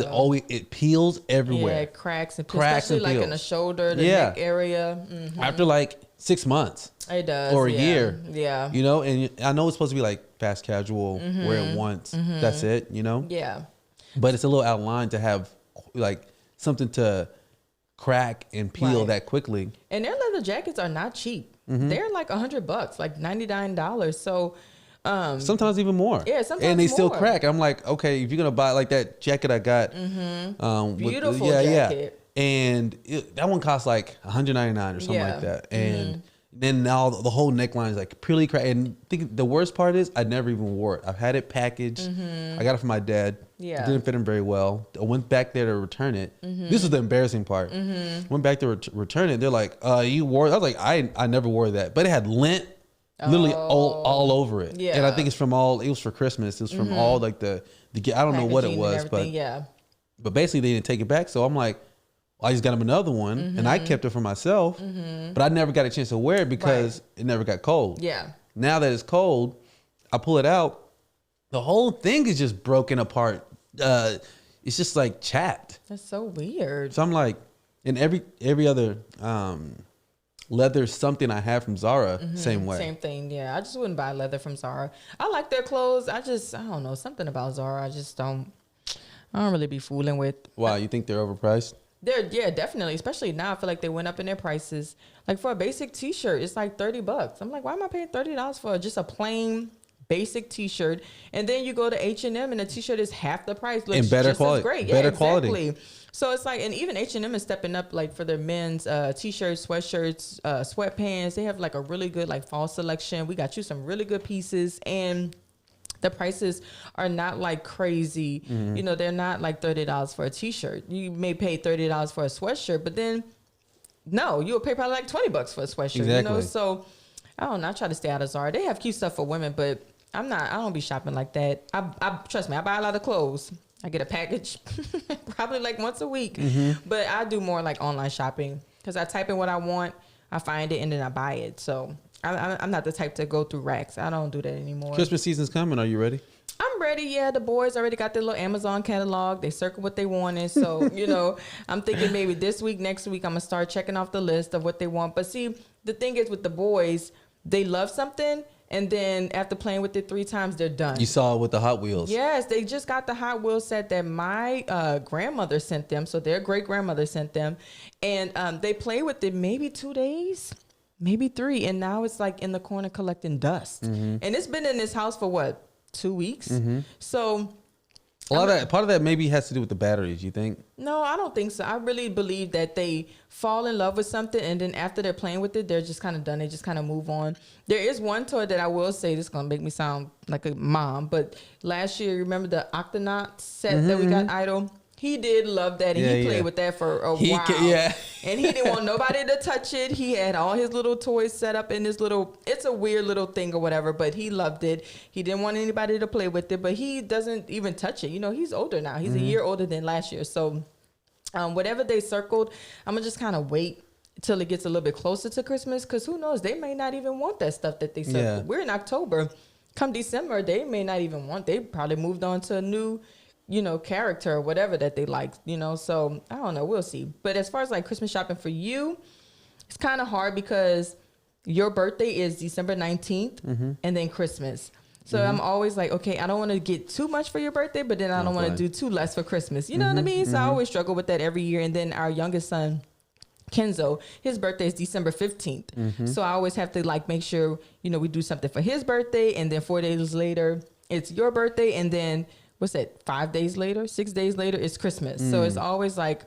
it peels everywhere. Yeah, it cracks and peels, especially like in the shoulder, the neck area. After like 6 months, it does, or a year. Yeah, you know, and I know it's supposed to be like fast casual, wear it once, that's it. You know. Yeah, but it's a little out of line to have like something to crack and peel that quickly. And their leather jackets are not cheap. They're like $100, like $99. So sometimes even more. Yeah, sometimes and they more. Still crack. I'm like, okay, if you're gonna buy like that jacket I got, beautiful jacket, and that one costs like $199 or something like that, and then now the whole neckline is like purely cracked. And I think the worst part is I never even wore it. I've had it packaged. I got it from my dad. Yeah, it didn't fit him very well. I went back there to return it. This was the embarrassing part. Went back to return it. They're like, you wore it? I was like, I never wore that, but it had lint literally all over it. Yeah, and I think it was for Christmas. It was from all like the I don't know what it was, but basically they didn't take it back. So I'm like, I just got him another one, and I kept it for myself, but I never got a chance to wear it because it never got cold. Yeah. Now that it's cold, I pull it out. The whole thing is just broken apart. It's just like chapped. That's so weird. So I'm like, in every other leather something I have from Zara, same way. Same thing. Yeah, I just wouldn't buy leather from Zara. I like their clothes. I don't know, something about Zara. I don't really be fooling with. Wow, you think they're overpriced? Yeah, definitely. Especially now, I feel like they went up in their prices. Like for a basic T-shirt, it's like $30. I'm like, why am I paying $30 for just a plain basic T-shirt? And then you go to H&M and the T-shirt is half the price. Looks and better just quality. As great. Better exactly. quality. So it's like, and even H&M is stepping up like for their men's T-shirts, sweatshirts, sweatpants. They have like a really good like fall selection. We got you some really good pieces, and the prices are not like crazy. You know, they're not like $30 for a T-shirt. You may pay $30 for a sweatshirt, but then No, you'll pay probably like $20 for a sweatshirt. You know, Exactly. so I don't know. I try to stay out of Zara. They have cute stuff for women, but I don't be shopping like that. I trust me, I buy a lot of clothes. I get a package probably like once a week, but I do more like online shopping because I type in what I want, I find it, and then I buy it. So I'm not the type to go through racks. I don't do that anymore. Christmas season's coming. Are you ready? I'm ready. Yeah, the boys already got their little Amazon catalog. They circle what they wanted. So, you know, I'm thinking maybe this week, next week, I'm going to start checking off the list of what they want. But see, the thing is with the boys, they love something. And then after playing with it 3 times, they're done. You saw it with the Hot Wheels. Yes, they just got the Hot Wheels set that my grandmother sent them. So their great grandmother sent them. And they play with it maybe 2 days, maybe 3. And now it's like in the corner collecting dust. And it's been in this house for what? 2 weeks. So part of that maybe has to do with the batteries, you think? no, I don't think so. I really believe that they fall in love with something and then after they're playing with it, they're just kind of done. They just kind of move on. There is one toy that I will say, this is going to make me sound like a mom, but last year, remember the Octonaut set that we got Idol? He did love that, and he played with that for a while. And he didn't want nobody to touch it. He had all his little toys set up in this little, it's a weird little thing or whatever, but he loved it. He didn't want anybody to play with it, but he doesn't even touch it. You know, he's older now. He's a year older than last year. So whatever they circled, I'm going to just kind of wait till it gets a little bit closer to Christmas, because who knows, they may not even want that stuff that they circled. Yeah. We're in October. Come December, they may not even want, they probably moved on to a new, you know, character or whatever that they like, you know. So I don't know, we'll see. But as far as like Christmas shopping for you, it's kind of hard because your birthday is December 19th and then Christmas. So I'm always like, okay, I don't want to get too much for your birthday, but then I don't want to do too less for Christmas. You know what I mean? So I always struggle with that every year. And then our youngest son, Kenzo, his birthday is December 15th. So I always have to like make sure, you know, we do something for his birthday. And then 4 days later, it's your birthday. And then what's that? 5 days later, 6 days later, it's Christmas. So it's always like,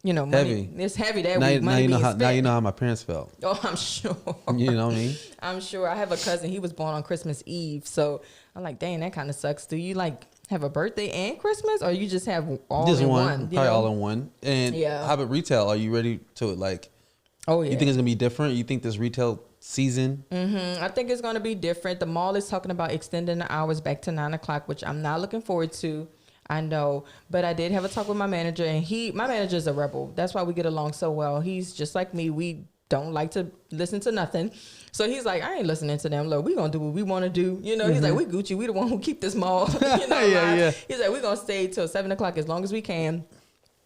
you know, money. Heavy. It's heavy that Now, week. Money now you know how my parents felt. Oh, I'm sure. You know what I mean? I'm sure. I have a cousin. He was born on Christmas Eve. So I'm like, dang, that kind of sucks. Do you like have a birthday and Christmas, or you just have all Just in one. one? Probably all in one. And Yeah. how about retail? Are you ready to like? Oh yeah. You think it's gonna be different? You think this retail season? I think it's going to be different. The mall is talking about extending the hours back to 9 o'clock, which I'm not looking forward to. I know, but I did have a talk with my manager, and my manager is a rebel. That's why we get along so well. He's just like me. We don't like to listen to nothing. So he's like, I ain't listening to them. Look, we gonna do what we want to do. You know, he's like, we Gucci. We the one who keep this mall. You know, Yeah. He's like, we gonna stay till 7 o'clock as long as we can.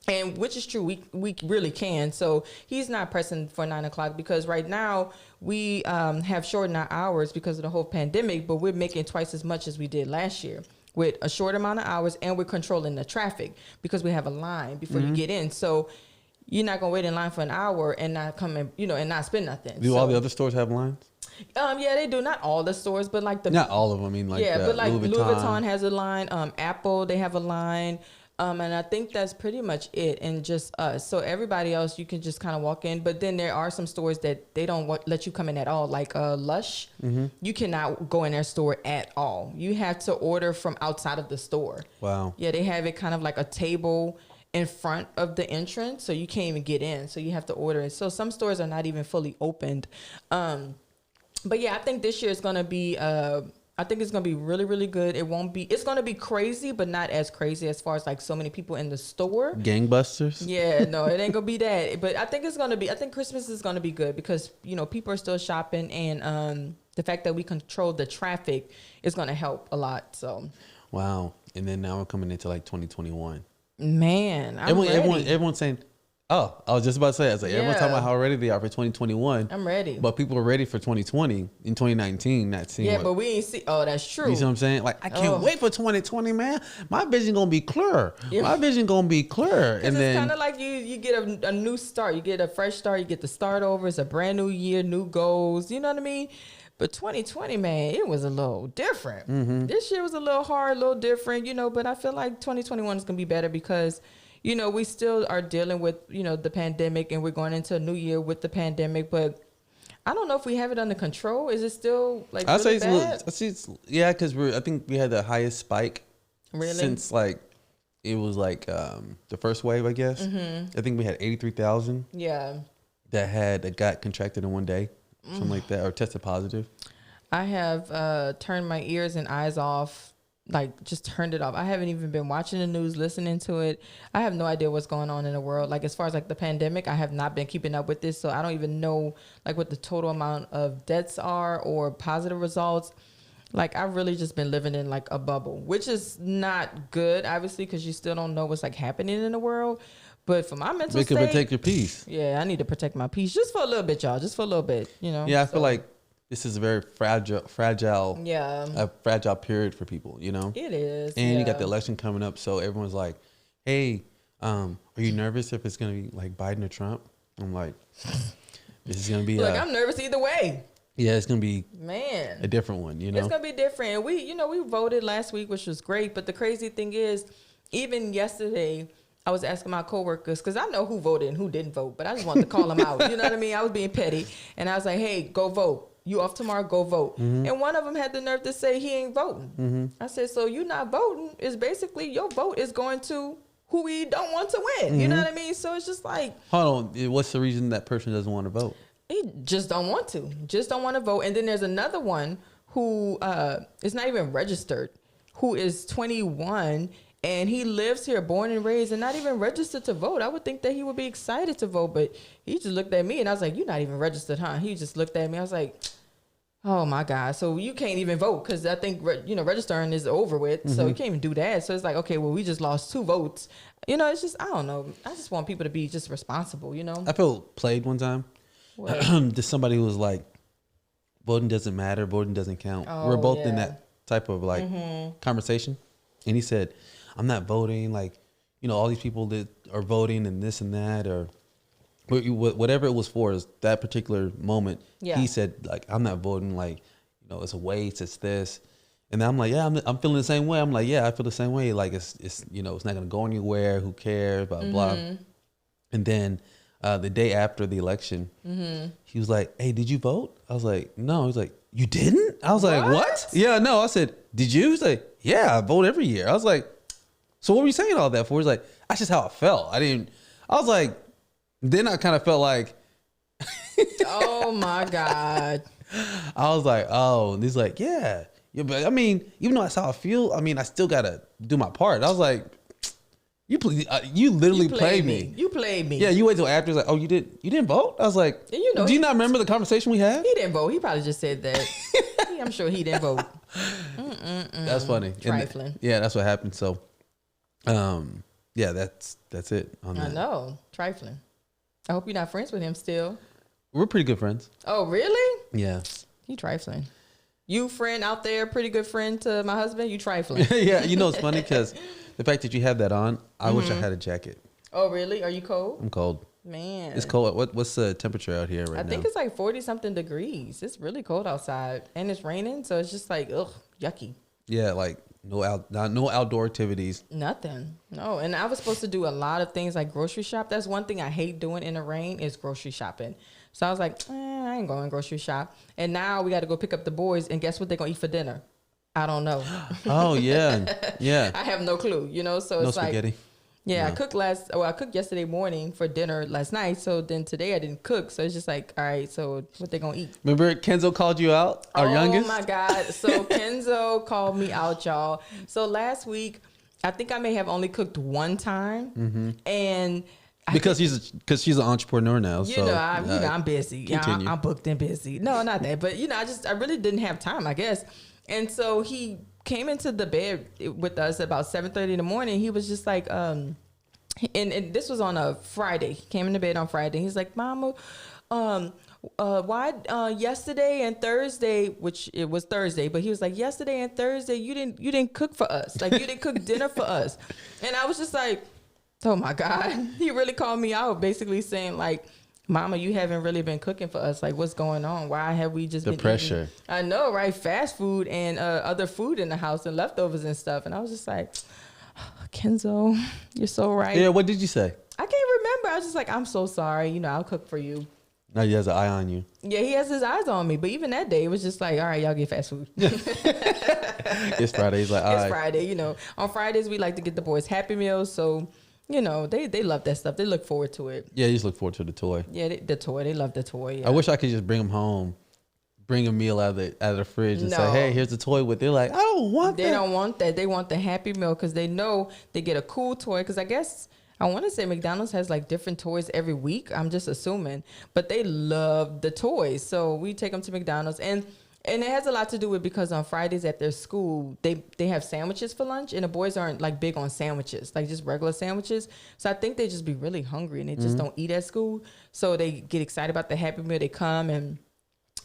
And which is true, we really can. So he's not pressing for 9 o'clock because right now we have shortened our hours because of the whole pandemic, but we're making twice as much as we did last year with a short amount of hours, and we're controlling the traffic because we have a line before you get in. So you're not gonna wait in line for an hour and not come in, you know, and not spend nothing. Do all the other stores have lines? Yeah, they do. Not all the stores, but like Not all of them. I mean, like but like Louis Louis Vuitton. Vuitton has a line. Apple, they have a line. And I think that's pretty much it, and just us. So everybody else, you can just kind of walk in. But then there are some stores that they don't let you come in at all, like Lush. You cannot go in their store at all. You have to order from outside of the store. Wow. Yeah, they have it kind of like a table in front of the entrance, so you can't even get in. So you have to order it. So some stores are not even fully opened. But yeah, I think this year is going to be... I think it's going to be really, really good. It's going to be crazy, but not as crazy as far as like so many people in the store. Gangbusters? Yeah, no, it ain't going to be that. But I think I think Christmas is going to be good because, you know, people are still shopping, and the fact that we control the traffic is going to help a lot. So, Wow. And then now we're coming into like 2021. man, I'm ready. Everyone's saying, oh, I was just about to say, I was like, everyone's talking about how ready they are for 2021. I'm ready. But people are ready for 2020 in 2019. Not seeing Yeah, but we ain't see. Oh, that's true. You see what I'm saying? Like, I can't wait for 2020, man. My vision gonna be clear. Yeah. My vision gonna be clear. And it's then kind of like you get a new start. You get a fresh start. You get to start over. It's a brand new year, new goals. You know what I mean? But 2020, man, it was a little different. This year was a little hard, a little different, you know, but I feel like 2021 is going to be better because, you know, we still are dealing with, you know, the pandemic, and we're going into a new year with the pandemic, but I don't know if we have it under control. Is it still like I'd say really bad? yeah, because I think we had the highest spike Really? since like it was like the first wave, I guess. I think we had 83,000 Yeah. that got contracted in one day, something like that, or tested positive? I have turned my ears and eyes off, like just turned it off. I haven't even been watching the news, listening to it. I have no idea what's going on in the world. Like as far as like the pandemic, I have not been keeping up with this, so I don't even know like what the total amount of deaths are or positive results. Like I've really just been living in like a bubble, which is not good, obviously, because you still don't know what's like happening in the world. But for my mental Make it state, protect your peace. yeah, I need to protect my peace just for a little bit, y'all. Just for a little bit, you know. Yeah, I feel like this is a very fragile, yeah, a fragile period for people, you know? it is. And you got yeah. the election coming up, so everyone's like, hey, are you nervous if it's going to be like Biden or Trump? I'm like, this is going to be Look, I'm nervous either way. yeah, it's going to be Man, a different one, you know? it's gonna be different. We voted last week, which was great. But the crazy thing is, even yesterday, I was asking my coworkers because I know who voted and who didn't vote, but I just wanted to call them out. You know what I mean? I was being petty, and I was like, "Hey, go vote. You off tomorrow? Go vote." Mm-hmm. And one of them had the nerve to say he ain't voting. I said, "So you not voting is basically your vote is going to who we don't want to win." You know what I mean? So it's just like, Hold on. What's the reason that person doesn't want to vote? he just don't want to vote. And then there's another one who is not even registered, who is 21, and he lives here, born and raised, and not even registered to vote. I would think that he would be excited to vote, but he just looked at me, and I was like, "You're not even registered, huh?" He just looked at me. I was like, "Oh my God!" So you can't even vote because I think registering is over with, so you can't even do that. So it's like, okay, well, we just lost 2 votes. It's just, I don't know. I just want people to be just responsible, I felt played one time. There's somebody who was like, voting doesn't matter, voting doesn't count. Oh, We're both in yeah. that type of like conversation. And he said, I'm not voting, like, all these people that are voting and this and that, or whatever it was for is that particular moment. Yeah. He said, like, I'm not voting, like, it's a waste, it's this. And I'm like, yeah, I'm feeling the same way. I'm like, yeah, I feel the same way. Like, it's it's not going to go anywhere. Who cares? Blah, blah. And then the day after the election, he was like, hey, did you vote? I was like, no. He was like, you didn't? I was like, what? Yeah, no. I said, did you? He's like, yeah, I vote every year. I was like, so what were you saying all that for? He's like, that's just how I felt. I was like, then I kind of felt like, Oh my God. I was like, oh, and he's like, yeah, but I mean, even though that's how I feel, I mean, I still got to do my part. I was like, you literally played me. You played me. Yeah, you wait till after. It's like, oh, you didn't vote? I was like, do you not remember the conversation we had? He didn't vote. He probably just said that. I'm sure he didn't vote. That's funny. Trifling. And, yeah, that's what happened. So, yeah, that's it on that. I know. Trifling. I hope you're not friends with him still. We're pretty good friends. Oh, really? Yeah. You trifling. You friend out there, pretty good friend to my husband? You trifling. Yeah, it's funny because the fact that you have that on, I wish I had a jacket. Oh, really? Are you cold? I'm cold. Man. It's cold. What's the temperature out here right now? I think it's like 40-something degrees. It's really cold outside. And it's raining, so it's just like, ugh, yucky. Yeah, like no outdoor activities. Nothing. No. And I was supposed to do a lot of things like grocery shop. That's one thing I hate doing in the rain is grocery shopping. So I was like, I ain't going grocery shop. And now we got to go pick up the boys. And guess what they're going to eat for dinner? I don't know. Oh, yeah. Yeah. I have no clue, So no it's spaghetti. like, yeah, No. I cooked yesterday morning for dinner last night. So then today I didn't cook. So it's just like, all right, so what they going to eat? Remember Kenzo called you out, our youngest? Oh, my God. So Kenzo called me out, y'all. So last week, I think I may have only cooked one time. And Because she's an entrepreneur now. I'm busy. Yeah, continue. I'm booked and busy. No, not that. But, I really didn't have time, I guess. And so he came into the bed with us about 7:30 in the morning. He was just like, and this was on a Friday. He came into bed on Friday. He's like, Mama, why yesterday and Thursday, which it was Thursday, but he was like, yesterday and Thursday, you didn't cook for us. Like, you didn't cook dinner for us. And I was just like, oh my God. He really called me out, basically saying like, Mama, you haven't really been cooking for us. Like, what's going on? Why have we just been pressure? Eating? I know, right? Fast food and other food in the house and leftovers and stuff. And I was just like, Kenzo, you're so right. Yeah, what did you say? I can't remember. I was just like, I'm so sorry. I'll cook for you. Now he has an eye on you. Yeah, he has his eyes on me. But even that day, it was just like, all right, y'all get fast food. It's Friday. He's like, all right. It's Friday. On Fridays, we like to get the boys Happy Meals. So you know, they love that stuff. They look forward to it. Yeah, you just look forward to the toy. Yeah, the toy. They love the toy. Yeah. I wish I could just bring them home, bring a meal out of the fridge and say, hey, here's the toy with. They're like, I don't want that. They don't want that. They want the Happy Meal because they know they get a cool toy. Because I guess I want to say McDonald's has like different toys every week. I'm just assuming, but they love the toys. So we take them to McDonald's, and it has a lot to do with because on Fridays at their school, they have sandwiches for lunch, and the boys aren't like big on sandwiches, like just regular sandwiches. So I think they just be really hungry and they just don't eat at school. So they get excited about the Happy Meal. They come and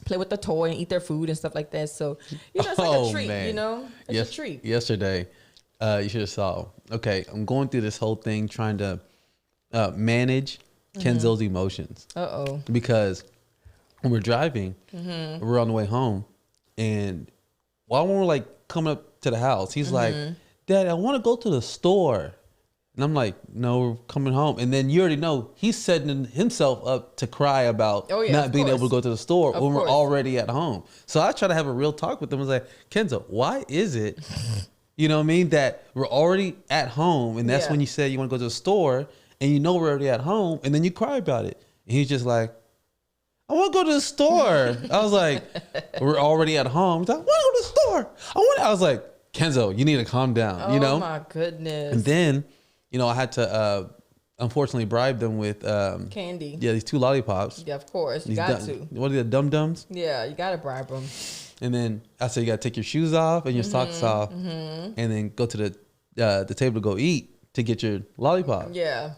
play with the toy and eat their food and stuff like that. So, you know, it's like a treat, man. you know? It's a treat. Yesterday, you should have saw. Okay, I'm going through this whole thing trying to manage Kenzo's emotions. Uh-oh. Because when we're driving, we're on the way home, and while we're like coming up to the house, he's like, Dad, I want to go to the store. And I'm like, no, we're coming home. And then you already know he's setting himself up to cry about not being able to go to the store when we're already at home. So I try to have a real talk with him. I was like, Kenzo, why is it, you know what I mean, that we're already at home, and that's when you say you want to go to the store, and you know we're already at home, and then you cry about it. And he's just like, I want to go to the store. I was like, we're already at home. He's like, I want to go to the store. I was like, Kenzo, you need to calm down, you know? Oh, my goodness. And then, you know, I had to, unfortunately, bribe them with candy. Yeah, these 2 lollipops. Yeah, of course. You got to. What are they, dum-dums? Yeah, you got to bribe them. And then I said, you got to take your shoes off and your socks off, and then go to the table to go eat to get your lollipop. Yeah.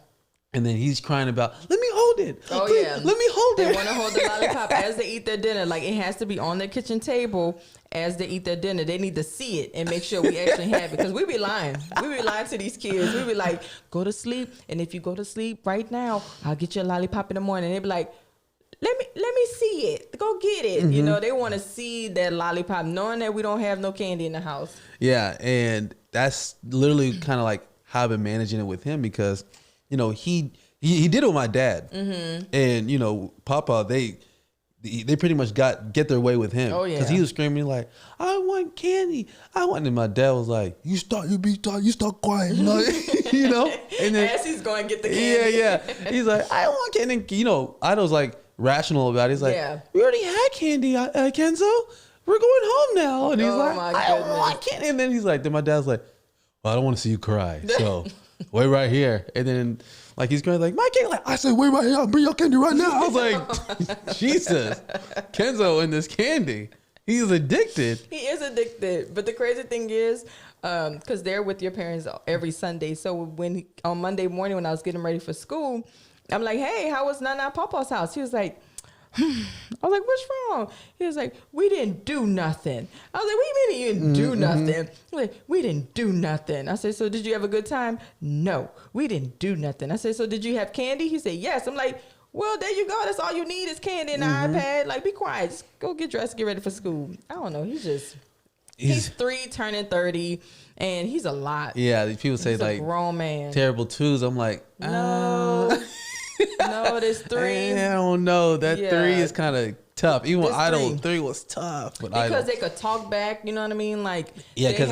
And then he's crying about, let me hold it. Oh, please, yeah. Let me hold it. They want to hold the lollipop as they eat their dinner. Like, it has to be on their kitchen table as they eat their dinner. They need to see it and make sure we actually have it. Because we be lying. We be lying to these kids. We be like, go to sleep. And if you go to sleep right now, I'll get you a lollipop in the morning. And they be like, let me see it. Go get it. You know, they want to see that lollipop, knowing that we don't have no candy in the house. Yeah, and that's literally kind of like how I've been managing it with him, because, you know, he did it with my dad, and you know, Papa, they pretty much get their way with him. Oh yeah, because he was screaming like, I want candy, I want. And my dad was like, you start quiet, you know, you know. And then as he's going to get the candy, yeah, he's like, I don't want candy. And, you know, I was like rational about it. He's like, we already had candy, Kenzo. We're going home now. And he's like, I don't want candy. And then my dad's like, well, I don't want to see you cry, so wait right here. And then like he's going like, my candy. Like, I said, wait right here. I'll bring your candy right now. I was like, Jesus, Kenzo and this candy. He's addicted. He is addicted. But the crazy thing is, because they're with your parents every Sunday. So on Monday morning when I was getting ready for school, I'm like, hey, how was Nana Papa's house? He was like, I was like, what's wrong? He was like, we didn't do nothing. I was like, what do you mean you didn't do nothing? He was like, we didn't do nothing. I said, so did you have a good time? No, we didn't do nothing. I said, so did you have candy? He said, yes. I'm like, well, there you go. That's all you need is candy and an iPad. Like, be quiet. Just go get dressed, get ready for school. I don't know. He's 3 turning 30, and he's a lot. Yeah, people say he's like a grown man. Terrible twos. I'm like, no. No, there's 3. I don't know. That 3 is kind of tough. Even when Idol 3 was tough, but because they could talk back. You know what I mean? Like, yeah, because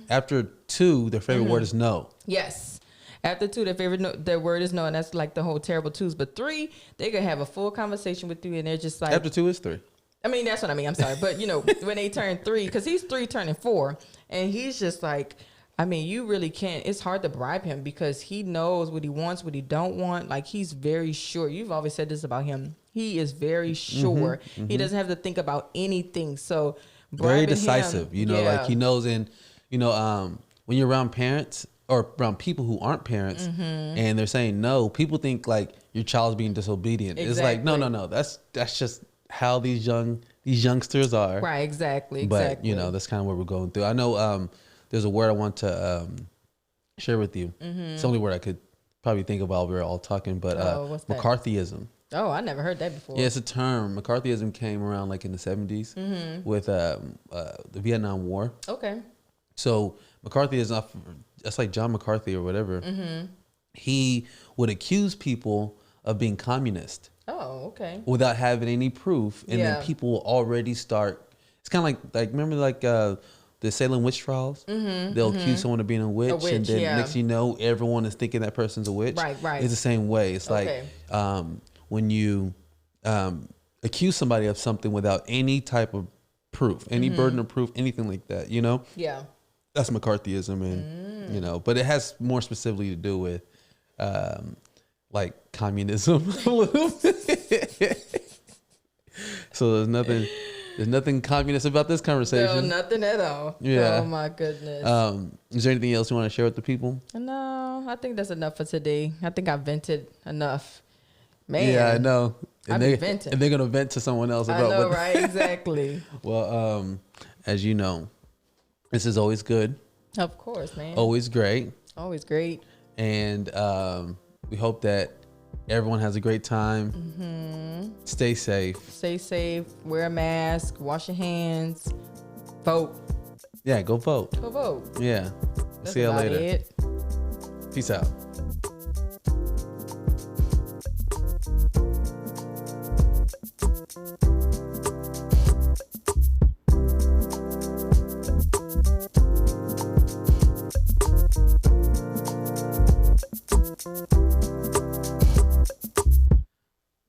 after 2, their favorite word is no. Yes, after 2, their word is no, and that's like the whole terrible 2s. But 3, they could have a full conversation with you, and they're just like, after 2 is 3. I mean, that's what I mean. I'm sorry, but you know, when they turn 3, because he's 3 turning 4, and he's just like, I mean, you really can't. It's hard to bribe him because he knows what he wants, what he don't want. Like, he's very sure. You've always said this about him. He is very sure. He doesn't have to think about anything. So very decisive. You know, like he knows. And you know, when you're around parents or around people who aren't parents, and they're saying no, people think like your child's being disobedient. Exactly. It's like no. That's just how these youngsters are. Right. Exactly. But you know, that's kind of what we're going through. I know. There's a word I want to share with you. It's the only word I could probably think of while we were all talking, but McCarthyism. Oh, I never heard that before. Yeah, it's a term. McCarthyism came around like in the 70s with the Vietnam War. Okay. So McCarthyism, that's like John McCarthy or whatever. He would accuse people of being communist. Oh, okay. Without having any proof. And then people will already start. It's kind of like remember like the Salem witch trials. They'll accuse someone of being a witch, and then next thing you know, everyone is thinking that person's a witch. Right. It's the same way. It's like when you accuse somebody of something without any type of proof, any burden of proof, anything like that, you know? Yeah. That's McCarthyism, and you know, but it has more specifically to do with like communism a little bit. So there's nothing communist about this conversation. No, nothing at all. Yeah. Oh my goodness. Is there anything else you want to share with the people? No, I think that's enough for today. I think I vented enough. Man. Yeah, I know. And venting. they're gonna vent to someone else about. I know, right? Exactly. Well, as you know, this is always good. Of course, man. Always great. Always great. And we hope that everyone has a great time. Stay safe. Stay safe. Wear a mask. Wash your hands. Vote. Yeah, go vote. Go vote. Yeah. That's See y'all about later. it. Peace out.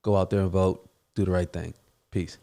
Go out there and vote. Do the right thing. Peace.